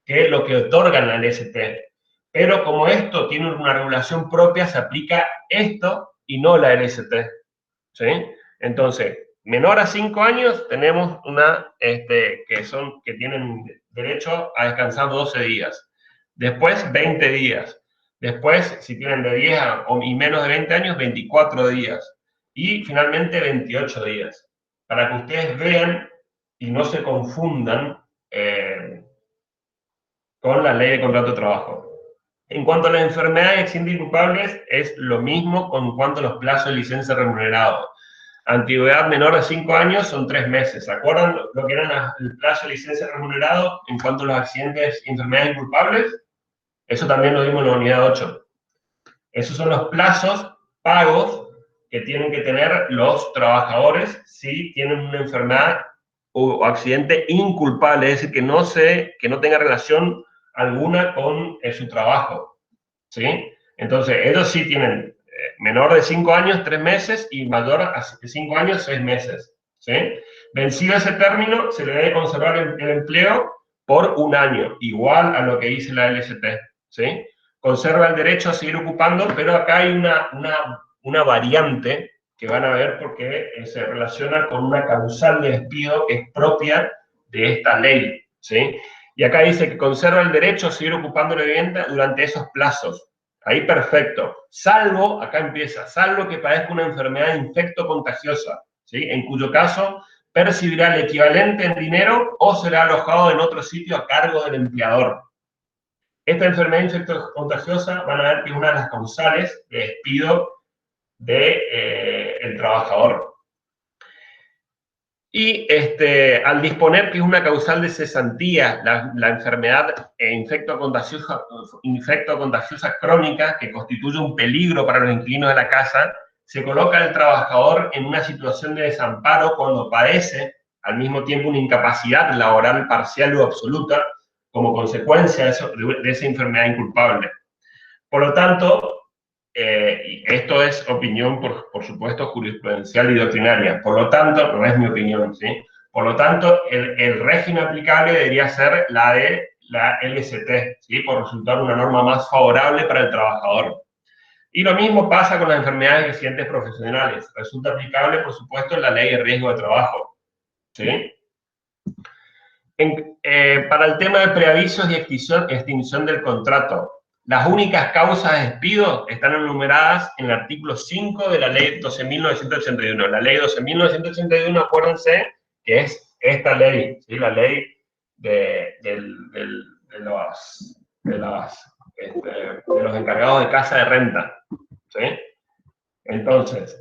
que lo que otorgan la LST. Pero como esto tiene una regulación propia, se aplica esto y no la LST. ¿Sí? Entonces, menor a 5 años tenemos que tienen derecho a descansar 12 días. Después, 20 días. Después, si tienen de 10 y menos de 20 años, 24 días. Y finalmente, 28 días. Para que ustedes vean y no se confundan con la ley de contrato de trabajo. En cuanto a las enfermedades y accidentes inculpables, es lo mismo con cuanto a los plazos de licencia remunerado. Antigüedad menor de 5 años son 3 meses. ¿Se acuerdan lo que era el plazo de licencia remunerado en cuanto a los accidentes y enfermedades inculpables? Eso también lo vimos en la unidad 8. Esos son los plazos pagos que tienen que tener los trabajadores si tienen una enfermedad o accidente inculpable, es decir, que no tenga relación alguna con su trabajo, ¿sí? Entonces, ellos sí tienen menor de 5 años, 3 meses, y mayor a 5 años, 6 meses, ¿sí? Vencido ese término, se le debe conservar el empleo por 1 año, igual a lo que dice la LST, ¿sí? Conserva el derecho a seguir ocupando, pero acá hay una variante que van a ver porque se relaciona con una causal de despido que es propia de esta ley, ¿sí? Y acá dice que conserva el derecho a seguir ocupando la vivienda durante esos plazos. Ahí perfecto. Salvo, acá empieza, salvo que padezca una enfermedad infecto-contagiosa, ¿sí? ¿sí? En cuyo caso percibirá el equivalente en dinero o será alojado en otro sitio a cargo del empleador. Esta enfermedad infectocontagiosa van a ver que es una de las causales de despido del trabajador. Y al disponer que es una causal de cesantía, la enfermedad infectocontagiosa crónica, que constituye un peligro para los inquilinos de la casa, se coloca al trabajador en una situación de desamparo cuando padece al mismo tiempo una incapacidad laboral parcial o absoluta como consecuencia de esa enfermedad inculpable. Por lo tanto, y esto es opinión, por supuesto, jurisprudencial y doctrinaria. Por lo tanto, no es mi opinión, ¿sí? Por lo tanto, el régimen aplicable debería ser la de la LST, ¿sí? Por resultar una norma más favorable para el trabajador. Y lo mismo pasa con las enfermedades de accidentes profesionales. Resulta aplicable, por supuesto, la ley de riesgo de trabajo, ¿sí? Para el tema de preavisos y extinción del contrato, las únicas causas de despido están enumeradas en el artículo 5 de la ley 12.981. La ley 12.981, acuérdense, que es esta ley, ¿sí? La ley de los encargados de casa de renta, ¿sí? Entonces,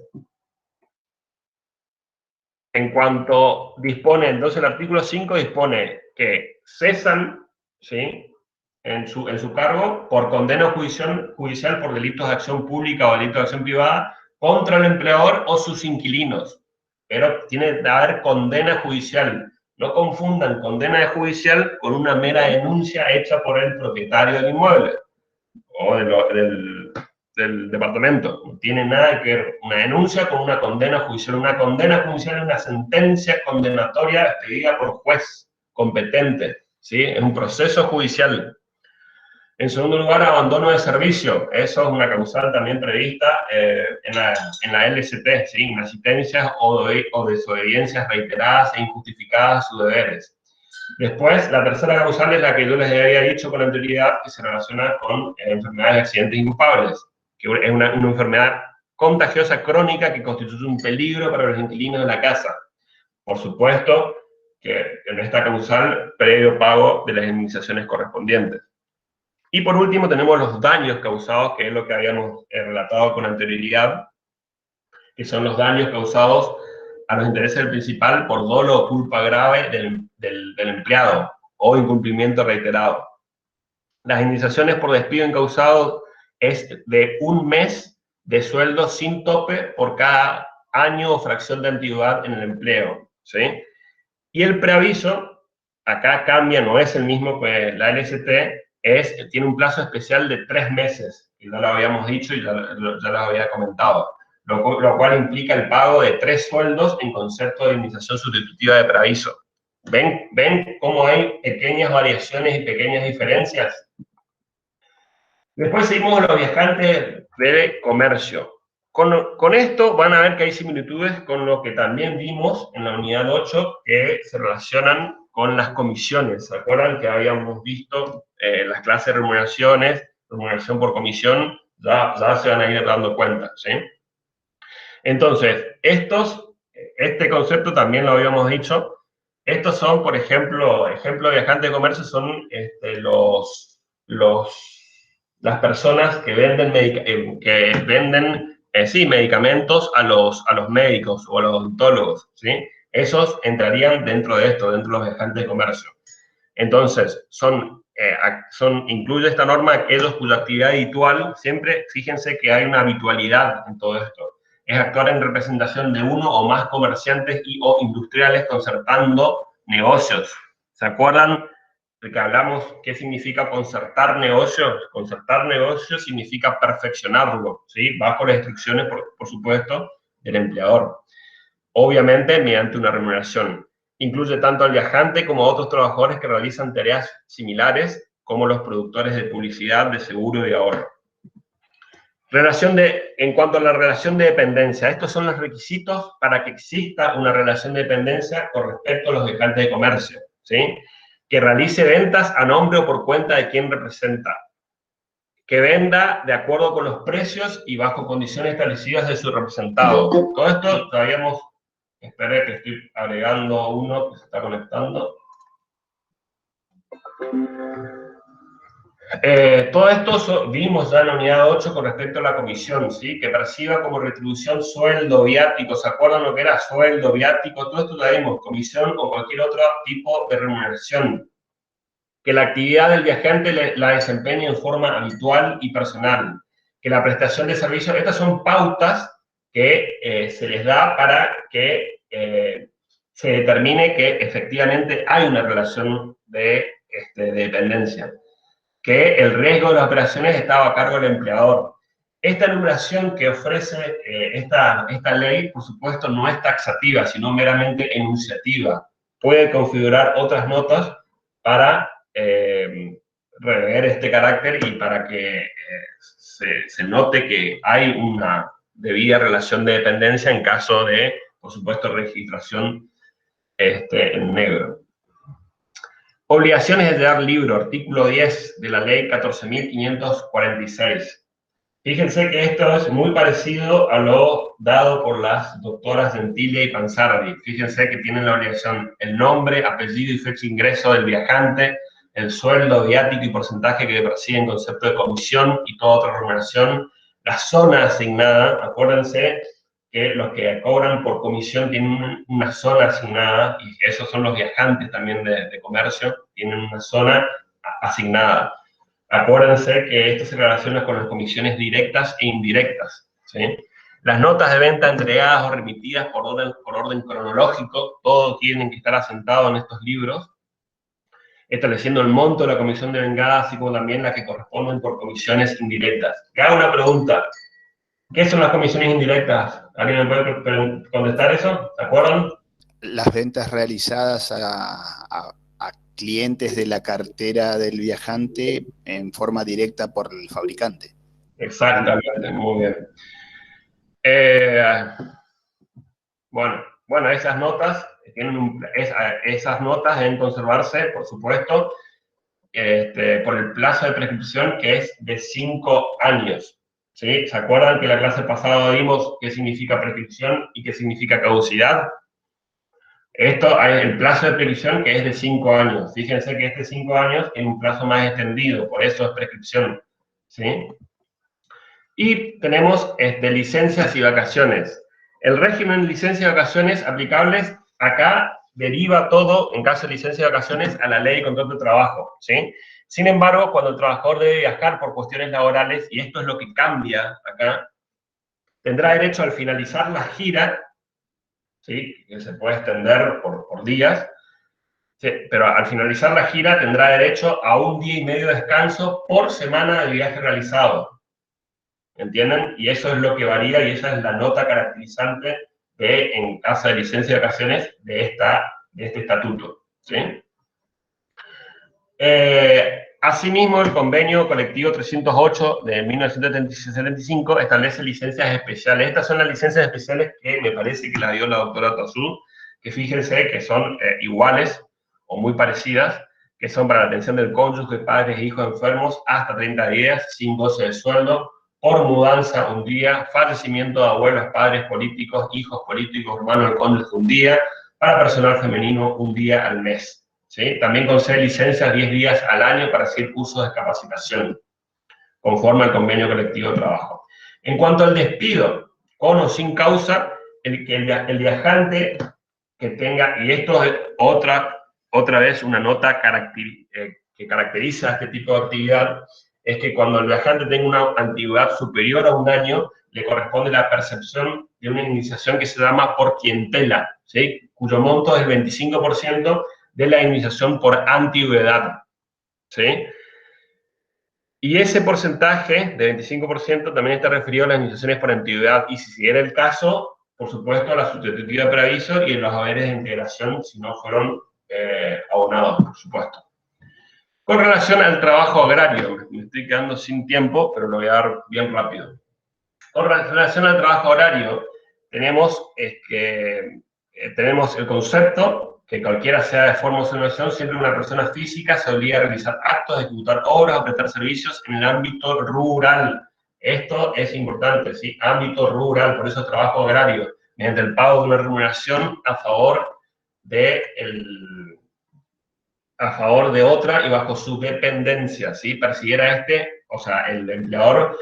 en cuanto dispone, entonces el artículo 5 dispone que cesan, ¿sí?, en su cargo por condena judicial por delitos de acción pública o delitos de acción privada contra el empleador o sus inquilinos. Pero tiene que haber condena judicial. No confundan condena judicial con una mera denuncia hecha por el propietario del inmueble o del departamento. No tiene nada que ver una denuncia con una condena judicial. Una condena judicial es una sentencia condenatoria expedida por juez competente, ¿sí? Es un proceso judicial. En segundo lugar, abandono de servicio. Eso es una causal también prevista en la LST, ¿sí? Inasistencias o desobediencias reiteradas e injustificadas a sus deberes. Después, la tercera causal es la que yo les había dicho con anterioridad, que se relaciona con enfermedades y accidentes inculpables, que es una enfermedad contagiosa crónica que constituye un peligro para los inquilinos de la casa. Por supuesto que en esta causal, previo pago de las indemnizaciones correspondientes. Y por último tenemos los daños causados, que es lo que habíamos relatado con anterioridad, que son los daños causados a los intereses del principal por dolo o culpa grave del empleado o incumplimiento reiterado. Las indemnizaciones por despido incausado es de 1 mes de sueldo sin tope por cada año o fracción de antigüedad en el empleo, ¿sí? Y el preaviso, acá cambia, no es el mismo que la LST, tiene un plazo especial de 3 meses, y ya lo habíamos dicho y ya lo había comentado, lo cual implica el pago de 3 sueldos en concepto de indemnización sustitutiva de preaviso. ¿Ven cómo hay pequeñas variaciones y pequeñas diferencias? Después seguimos los viajantes de comercio. Con esto van a ver que hay similitudes con lo que también vimos en la unidad 8, que se relacionan con las comisiones. ¿Se acuerdan que habíamos visto las clases de remuneraciones, remuneración por comisión? Ya se van a ir dando cuenta, ¿sí? Entonces, este concepto también lo habíamos dicho. Estos son, por ejemplo de viajantes de comercio son las personas que venden medicamentos a los médicos o a los odontólogos, ¿sí? Esos entrarían dentro de esto, dentro de los viajantes de comercio. Entonces, incluye esta norma aquellos cuya actividad habitual, siempre fíjense que hay una habitualidad en todo esto, es actuar en representación de uno o más comerciantes o industriales concertando negocios. ¿Se acuerdan de que hablamos qué significa concertar negocios? Concertar negocios significa perfeccionarlo, ¿sí? Bajo las instrucciones, por supuesto, del empleador. Obviamente mediante una remuneración. Incluye tanto al viajante como a otros trabajadores que realizan tareas similares, como los productores de publicidad, de seguro y de ahorro. En cuanto a la relación de dependencia, estos son los requisitos para que exista una relación de dependencia con respecto a los viajantes de comercio, ¿sí? Que realice ventas a nombre o por cuenta de quien representa, que venda de acuerdo con los precios y bajo condiciones establecidas de su representado. Todo esto lo habíamos Espere que estoy agregando uno que se está conectando. Todo esto vimos ya en la unidad 8 con respecto a la comisión, ¿sí? Que perciba como retribución sueldo, viático. ¿Se acuerdan lo que era sueldo, viático? Todo esto lo vimos, comisión o cualquier otro tipo de remuneración. Que la actividad del viajante la desempeñe en forma habitual y personal. Que la prestación de servicios, estas son pautas que se les da para que se determine que efectivamente hay una relación de dependencia. Que el riesgo de las operaciones estaba a cargo del empleador. Esta enumeración que ofrece esta ley, por supuesto, no es taxativa, sino meramente enunciativa. Puede configurar otras notas para rever este carácter y para que se note que hay una debida relación de dependencia en caso de, por supuesto, registración en negro. Obligaciones de dar libro, artículo 10 de la ley 14.546. Fíjense que esto es muy parecido a lo dado por las doctoras Gentile y Pansardi. Fíjense que tienen la obligación el nombre, apellido y fecha de ingreso del viajante, el sueldo, viático y porcentaje que percibe en concepto de comisión y toda otra remuneración, la zona asignada, acuérdense que los que cobran por comisión tienen una zona asignada, y esos son los viajantes también de comercio, tienen una zona asignada. Acuérdense que esto se relaciona con las comisiones directas e indirectas, ¿sí? Las notas de venta entregadas o remitidas por orden cronológico, todo tienen que estar asentado en estos libros, estableciendo el monto de la comisión de vengada, así como también las que corresponden por comisiones indirectas. Te hago una pregunta. ¿Qué son las comisiones indirectas? ¿Alguien me puede contestar eso? ¿Se acuerdan? Las ventas realizadas a clientes de la cartera del viajante en forma directa por el fabricante. Exactamente, muy bien. Bueno, esas notas deben conservarse, por supuesto, por el plazo de prescripción, que es de 5 años. ¿Sí? ¿Se acuerdan que la clase pasada vimos qué significa prescripción y qué significa caducidad? Esto hay el plazo de prescripción, que es de 5 años. Fíjense que este 5 años es un plazo más extendido, por eso es prescripción, ¿sí? Y tenemos licencias y vacaciones. El régimen de licencias y vacaciones aplicables acá deriva todo, en caso de licencia y vacaciones, a la ley de contrato de trabajo, ¿sí? Sin embargo, cuando el trabajador debe viajar por cuestiones laborales, y esto es lo que cambia acá, tendrá derecho al finalizar la gira, ¿sí? Que se puede extender por días, ¿sí? Pero al finalizar la gira tendrá derecho a 1 día y medio de descanso por semana de viaje realizado. ¿Entienden? Y eso es lo que varía y esa es la nota caracterizante en caso de licencia de vacaciones de este estatuto, ¿sí? Asimismo, el convenio colectivo 308 de 1975 establece licencias especiales. Estas son las licencias especiales que me parece que las dio la doctora Tazú, que fíjense que son iguales o muy parecidas, que son para la atención del cónyuge, padres e hijos enfermos hasta 30 días, sin goce de sueldo, por mudanza 1 día, fallecimiento de abuelos, padres políticos, hijos políticos, hermanos del cónyuge 1 día, para personal femenino 1 día al mes. ¿Sí? También concede licencias 10 días al año para hacer uso de capacitación, conforme al convenio colectivo de trabajo. En cuanto al despido, con o sin causa, el viajante que tenga, y esto es otra vez una nota que caracteriza este tipo de actividad, es que cuando el viajante tenga una antigüedad superior a 1 año, le corresponde la percepción de una indemnización que se llama por clientela, ¿sí? Cuyo monto es el 25% de la indemnización por antigüedad, ¿sí? Y ese porcentaje de 25% también está referido a las indemnizaciones por antigüedad, y si era el caso, por supuesto, a la sustitutiva de preaviso y en los haberes de integración, si no fueron abonados, por supuesto. Con relación al trabajo agrario, me estoy quedando sin tiempo, pero lo voy a dar bien rápido. Con relación al trabajo agrario, tenemos el concepto que cualquiera sea de forma o solución, siempre una persona física se obliga a realizar actos, ejecutar obras o prestar servicios en el ámbito rural. Esto es importante, ¿sí? Ámbito rural, por eso es trabajo agrario. mediante el pago de una remuneración a favor de otra y bajo su dependencia, ¿sí? Persiguiera o sea, el empleador,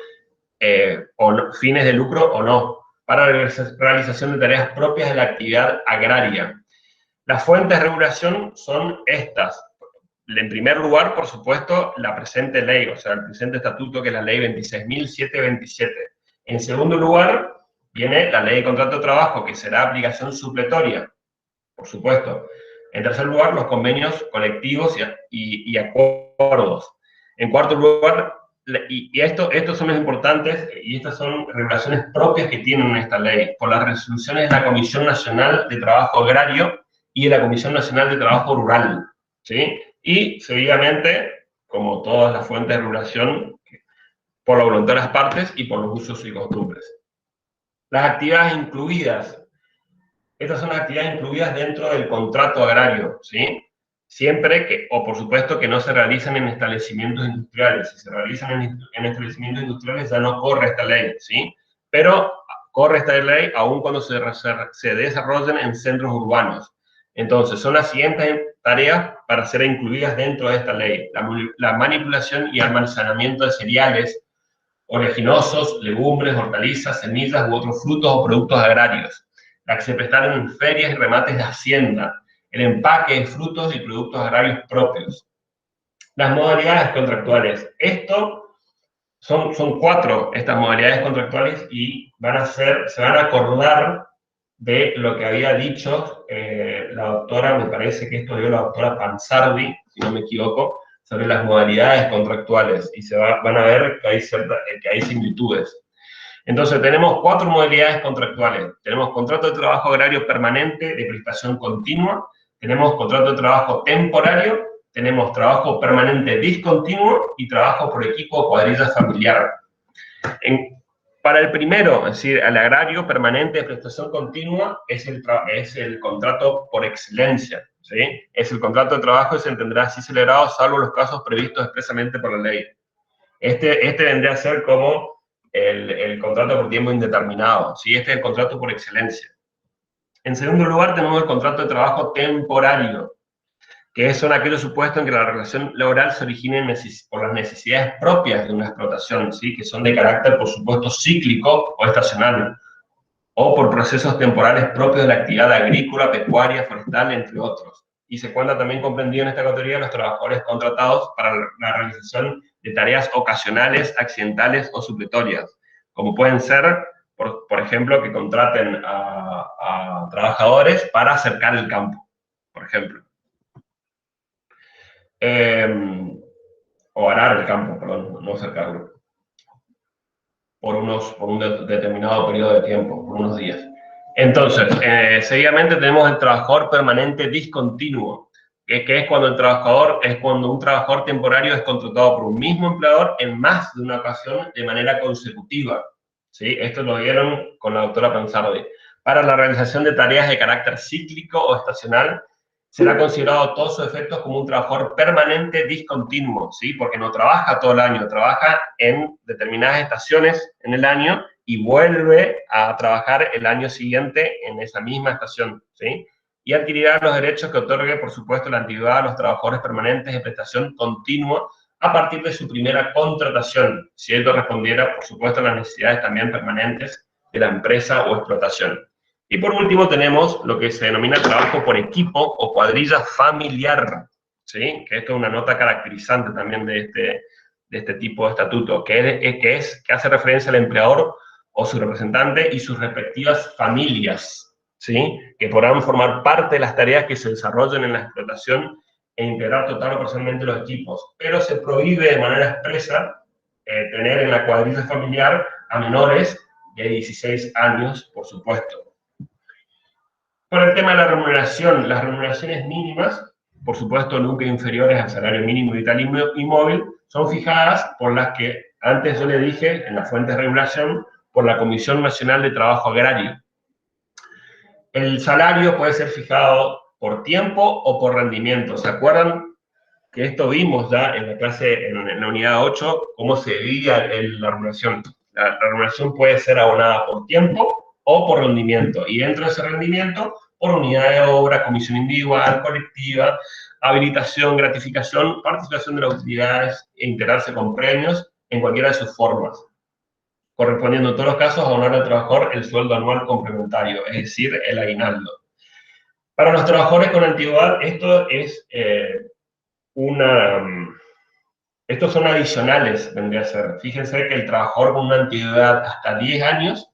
fines de lucro o no, para la realización de tareas propias de la actividad agraria. Las fuentes de regulación son estas. En primer lugar, por supuesto, la presente ley, o sea, el presente estatuto, que es la ley 26.727. En segundo lugar, viene la ley de contrato de trabajo, que será aplicación supletoria, por supuesto. En tercer lugar, los convenios colectivos y acuerdos. En cuarto lugar, estos son los importantes, y estas son regulaciones propias que tienen esta ley, por las resoluciones de la Comisión Nacional de Trabajo Agrario y de la Comisión Nacional de Trabajo Rural, ¿sí? Y, seguidamente, como todas las fuentes de regulación, por la voluntad de las partes y por los usos y costumbres. Las actividades incluidas. Estas son las actividades incluidas dentro del contrato agrario, ¿sí? Siempre que, o por supuesto, que no se realicen en establecimientos industriales. Si se realizan en establecimientos industriales ya no corre esta ley, ¿sí? Pero corre esta ley aún cuando se desarrollen en centros urbanos. Entonces, son las siguientes tareas para ser incluidas dentro de esta ley. La manipulación y almacenamiento de cereales, oleaginosos, legumbres, hortalizas, semillas u otros frutos o productos agrarios. La que se prestaron en ferias y remates de hacienda. El empaque de frutos y productos agrarios propios. Las modalidades contractuales. Son 4 estas modalidades contractuales y se van a acordar de lo que había dicho la doctora, me parece que esto dio la doctora Pansardi, si no me equivoco, sobre las modalidades contractuales, y van a ver que hay similitudes. Entonces, tenemos 4 modalidades contractuales. Tenemos contrato de trabajo agrario permanente de prestación continua, tenemos contrato de trabajo temporario, tenemos trabajo permanente discontinuo y trabajo por equipo o cuadrilla familiar. Para el primero, es decir, el agrario permanente de prestación continua, es el contrato por excelencia, ¿sí? Es el contrato de trabajo y se entenderá así celebrado, salvo los casos previstos expresamente por la ley. Este vendría a ser como el contrato por tiempo indeterminado, ¿sí? Este es el contrato por excelencia. En segundo lugar, tenemos el contrato de trabajo temporario, que son aquellos supuestos en que la relación laboral se origine por las necesidades propias de una explotación, ¿sí? Que son de carácter, por supuesto, cíclico o estacional, o por procesos temporales propios de la actividad agrícola, pecuaria, forestal, entre otros. Y se cuenta también comprendido en esta categoría los trabajadores contratados para la realización de tareas ocasionales, accidentales o supletorias, como pueden ser, por ejemplo, que contraten a trabajadores para cercar el campo, por ejemplo. O arar el campo, perdón, no cercarlo, por un determinado periodo de tiempo, por unos días. Entonces, seguidamente tenemos el trabajador permanente discontinuo, que es cuando un trabajador temporario es contratado por un mismo empleador en más de una ocasión de manera consecutiva, ¿sí? Esto lo vieron con la doctora Pansardi. Para la realización de tareas de carácter cíclico o estacional, será considerado a todos sus efectos como un trabajador permanente discontinuo, ¿sí? Porque no trabaja todo el año, trabaja en determinadas estaciones en el año y vuelve a trabajar el año siguiente en esa misma estación, ¿sí? Y adquirirá los derechos que otorgue, por supuesto, la antigüedad a los trabajadores permanentes de prestación continua a partir de su primera contratación, si esto respondiera, por supuesto, a las necesidades también permanentes de la empresa o explotación. Y por último tenemos lo que se denomina trabajo por equipo o cuadrilla familiar, ¿sí? Que esto es una nota caracterizante también de este tipo de estatuto, que hace referencia al empleador o su representante y sus respectivas familias, ¿sí? Que podrán formar parte de las tareas que se desarrollen en la explotación e integrar total o parcialmente los equipos. Pero se prohíbe de manera expresa tener en la cuadrilla familiar a menores de 16 años, por supuesto. Por el tema de la remuneración, las remuneraciones mínimas, por supuesto nunca inferiores al salario mínimo vital y móvil, son fijadas por las que antes yo le dije, en las fuentes de regulación, por la Comisión Nacional de Trabajo Agrario. El salario puede ser fijado por tiempo o por rendimiento. ¿Se acuerdan que esto vimos ya en la clase, en la unidad 8, cómo se dividía la remuneración? La remuneración puede ser abonada por tiempo o por rendimiento. Y dentro de ese rendimiento, por unidad de obra, comisión individual, colectiva, habilitación, gratificación, participación de las utilidades e integrarse con premios en cualquiera de sus formas, correspondiendo en todos los casos a abonar al trabajador el sueldo anual complementario, es decir, el aguinaldo. Para los trabajadores con antigüedad, estos son adicionales, vendría a ser. Fíjense que el trabajador con una antigüedad hasta 10 años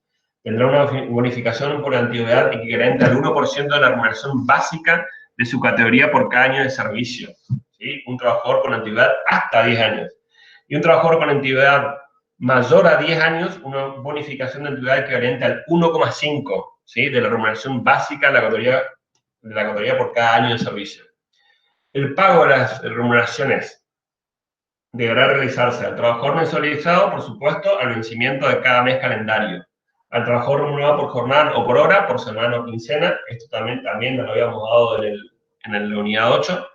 tendrá una bonificación por antigüedad equivalente al 1% de la remuneración básica de su categoría por cada año de servicio. ¿Sí? Un trabajador con antigüedad hasta 10 años. Y un trabajador con antigüedad mayor a 10 años, una bonificación de antigüedad equivalente al 1,5%, ¿sí? De la remuneración básica de la categoría por cada año de servicio. El pago de las remuneraciones deberá realizarse al trabajador mensualizado, por supuesto, al vencimiento de cada mes calendario. Al trabajador remunerado por jornada o por hora, por semana o quincena, esto también lo habíamos dado en la unidad 8.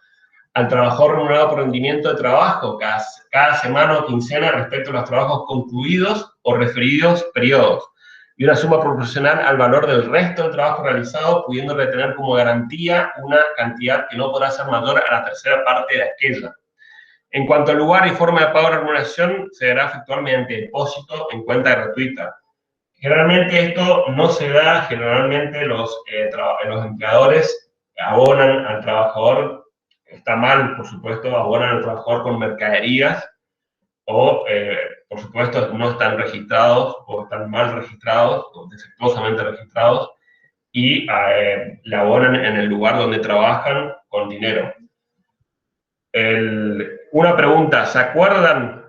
Al trabajador remunerado por rendimiento de trabajo, cada semana o quincena respecto a los trabajos concluidos o referidos periodos. Y una suma proporcional al valor del resto del trabajo realizado, pudiendo retener como garantía una cantidad que no podrá ser mayor a la tercera parte de aquella. En cuanto al lugar y forma de pago de remuneración, se deberá efectuar mediante depósito en cuenta gratuita. Generalmente esto no se da, generalmente los empleadores abonan al trabajador, está mal, por supuesto, abonan al trabajador con mercaderías, o, por supuesto, no están registrados, o están mal registrados, o defectuosamente registrados, y le abonan en el lugar donde trabajan con dinero. Una pregunta, ¿se acuerdan?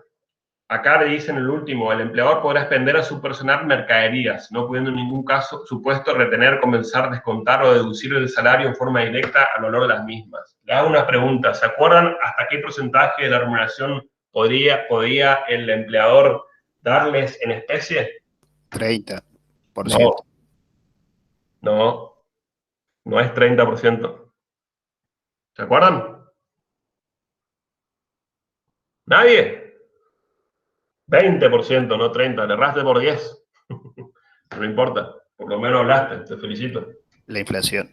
Acá le dicen el último, el empleador podrá expender a su personal mercaderías, no pudiendo en ningún caso, supuesto, retener, compensar, descontar o deducir el salario en forma directa al valor de las mismas. Le hago una pregunta, ¿se acuerdan hasta qué porcentaje de la remuneración podía el empleador darles en especie? 30%. No es 30%. ¿Se acuerdan? ¿Nadie? 20%, no 30%, le erraste por 10. No importa, por lo menos hablaste, te felicito. La inflación.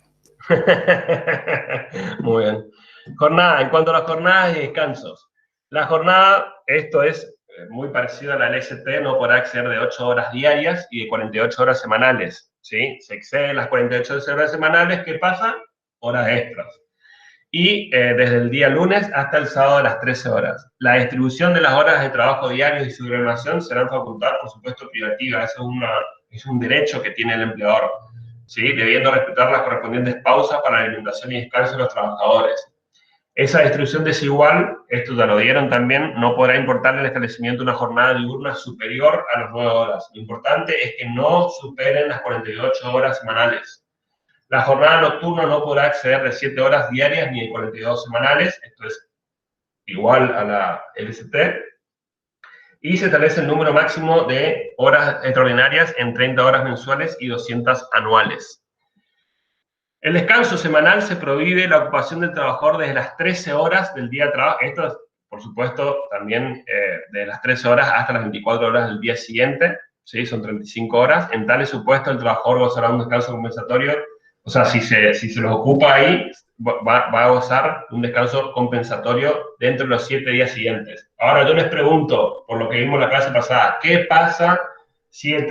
Muy bien. Jornada, en cuanto a las jornadas y descansos. La jornada, esto es muy parecido a la LST, no podrá exceder de 8 horas diarias y de 48 horas semanales. ¿Sí? Se exceden las 48 horas semanales, ¿qué pasa? Horas extras. Y desde el día lunes hasta el sábado a las 13 horas. La distribución de las horas de trabajo diarios y su programación serán facultad, por supuesto, privativa. Eso es un derecho que tiene el empleador, ¿sí? Debiendo respetar las correspondientes pausas para la alimentación y descanso de los trabajadores. Esa distribución desigual, esto ya lo dieron también, no podrá importar el establecimiento de una jornada diurna superior a las 9 horas. Lo importante es que no superen las 48 horas semanales. La jornada nocturna no podrá exceder de 7 horas diarias ni de 42 semanales, esto es igual a la LST, y se establece el número máximo de horas extraordinarias en 30 horas mensuales y 200 anuales. El descanso semanal se prohíbe la ocupación del trabajador desde las 13 horas del día de trabajo, esto es, por supuesto, también de las 13 horas hasta las 24 horas del día siguiente, ¿sí? Son 35 horas. En tales supuestos, el trabajador gozará un descanso compensatorio. O sea, si se los ocupa ahí, va a gozar un descanso compensatorio dentro de los 7 días siguientes. Ahora yo les pregunto, por lo que vimos en la clase pasada, ¿qué pasa si el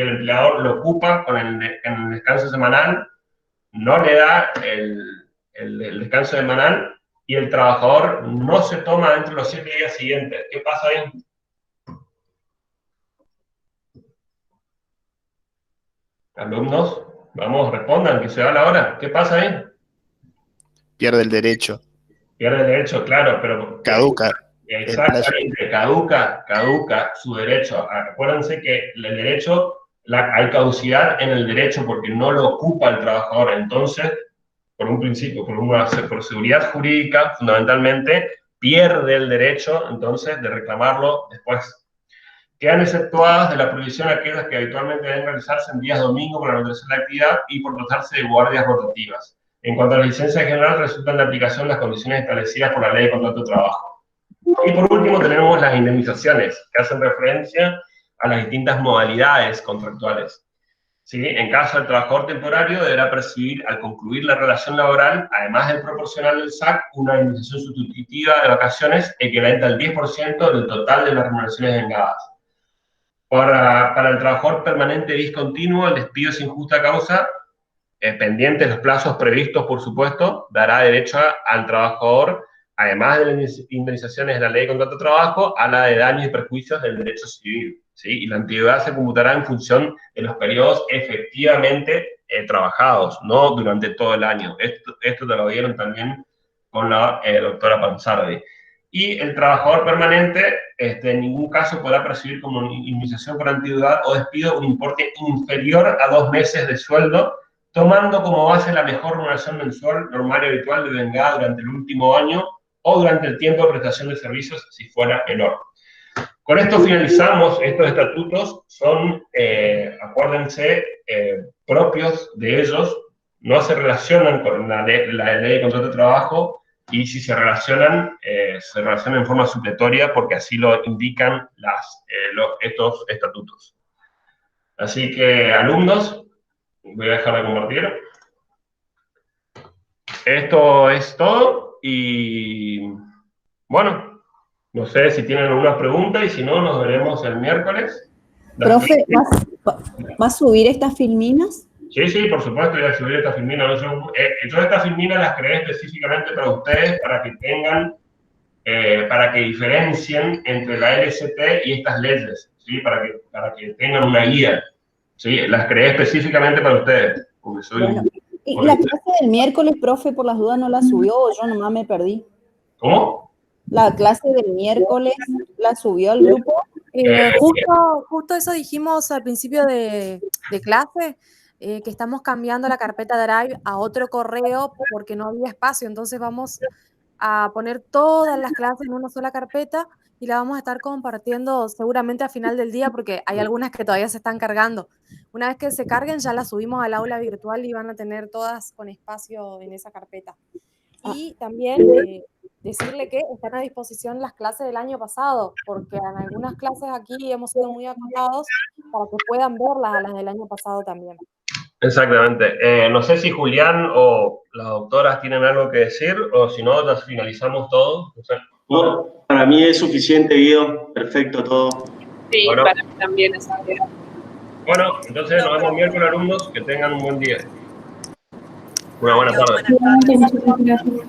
empleador lo ocupa en el descanso semanal, no le da el descanso semanal y el trabajador no se toma dentro de los 7 días siguientes? ¿Qué pasa ahí? Alumnos, vamos, respondan, que se va la hora. ¿Qué pasa ahí? Pierde el derecho. Pierde el derecho, claro, pero... Caduca. Exactamente, caduca su derecho. Acuérdense que el derecho, hay caducidad en el derecho porque no lo ocupa el trabajador. Entonces, por un principio, por seguridad jurídica, fundamentalmente, pierde el derecho, entonces, de reclamarlo después. Quedan exceptuadas de la prohibición aquellas que habitualmente deben realizarse en días domingo para realizar la actividad y por tratarse de guardias rotativas. En cuanto a la licencia general, resultan de aplicación las condiciones establecidas por la Ley de Contrato de Trabajo. Y por último tenemos las indemnizaciones, que hacen referencia a las distintas modalidades contractuales. ¿sí? En caso del trabajador temporario, deberá percibir al concluir la relación laboral, además del proporcional del SAC, una indemnización sustitutiva de vacaciones equivalente al 10% del total de las remuneraciones vengadas. Para el trabajador permanente discontinuo, el despido sin justa causa, pendientes los plazos previstos, por supuesto, dará derecho al trabajador, además de las indemnizaciones de la ley de contrato de trabajo, a la de daños y perjuicios del derecho civil, ¿sí? Y la antigüedad se computará en función de los periodos efectivamente trabajados, no durante todo el año. Esto te lo vieron también con la doctora Panzardi. Y el trabajador permanente en ningún caso podrá percibir como indemnización por antigüedad o despido un importe inferior a 2 meses de sueldo, tomando como base la mejor remuneración mensual normal y habitual de vengada durante el último año o durante el tiempo de prestación de servicios, si fuera menor. Con esto finalizamos. Estos estatutos son, acuérdense, propios de ellos, no se relacionan con la ley de contrato de trabajo, y si se relacionan en forma supletoria porque así lo indican estos estatutos. Así que, alumnos, voy a dejar de compartir. Esto es todo y, bueno, no sé si tienen alguna pregunta y si no, nos veremos el miércoles. Profe, ¿va a subir estas filminas? Sí, por supuesto, voy a subir estas filminas. Yo estas filminas las creé específicamente para ustedes, para que tengan, para que diferencien entre la LST y estas leyes, ¿sí? Para que tengan una guía, ¿sí? Las creé específicamente para ustedes, porque soy... Bueno, ¿y la clase del miércoles, profe, por las dudas no la subió o yo nomás me perdí? ¿Cómo? ¿La clase del miércoles la subió al grupo? Justo eso dijimos al principio de clase, que estamos cambiando la carpeta Drive a otro correo porque no había espacio, entonces vamos a poner todas las clases en una sola carpeta y la vamos a estar compartiendo seguramente a final del día porque hay algunas que todavía se están cargando. Una vez que se carguen ya las subimos al aula virtual y van a tener todas con espacio en esa carpeta. Y también decirle que están a disposición las clases del año pasado, porque en algunas clases aquí hemos sido muy acotados para que puedan verlas, las del año pasado también. Exactamente. No sé si Julián o las doctoras tienen algo que decir, o si no, las finalizamos todo. No sé. No, para mí es suficiente, Guido. Perfecto todo. Sí, Bueno. para mí también es así. Bueno, entonces nos vemos miércoles, alumnos. Que tengan un buen día. Una buena tarde. Muchas gracias.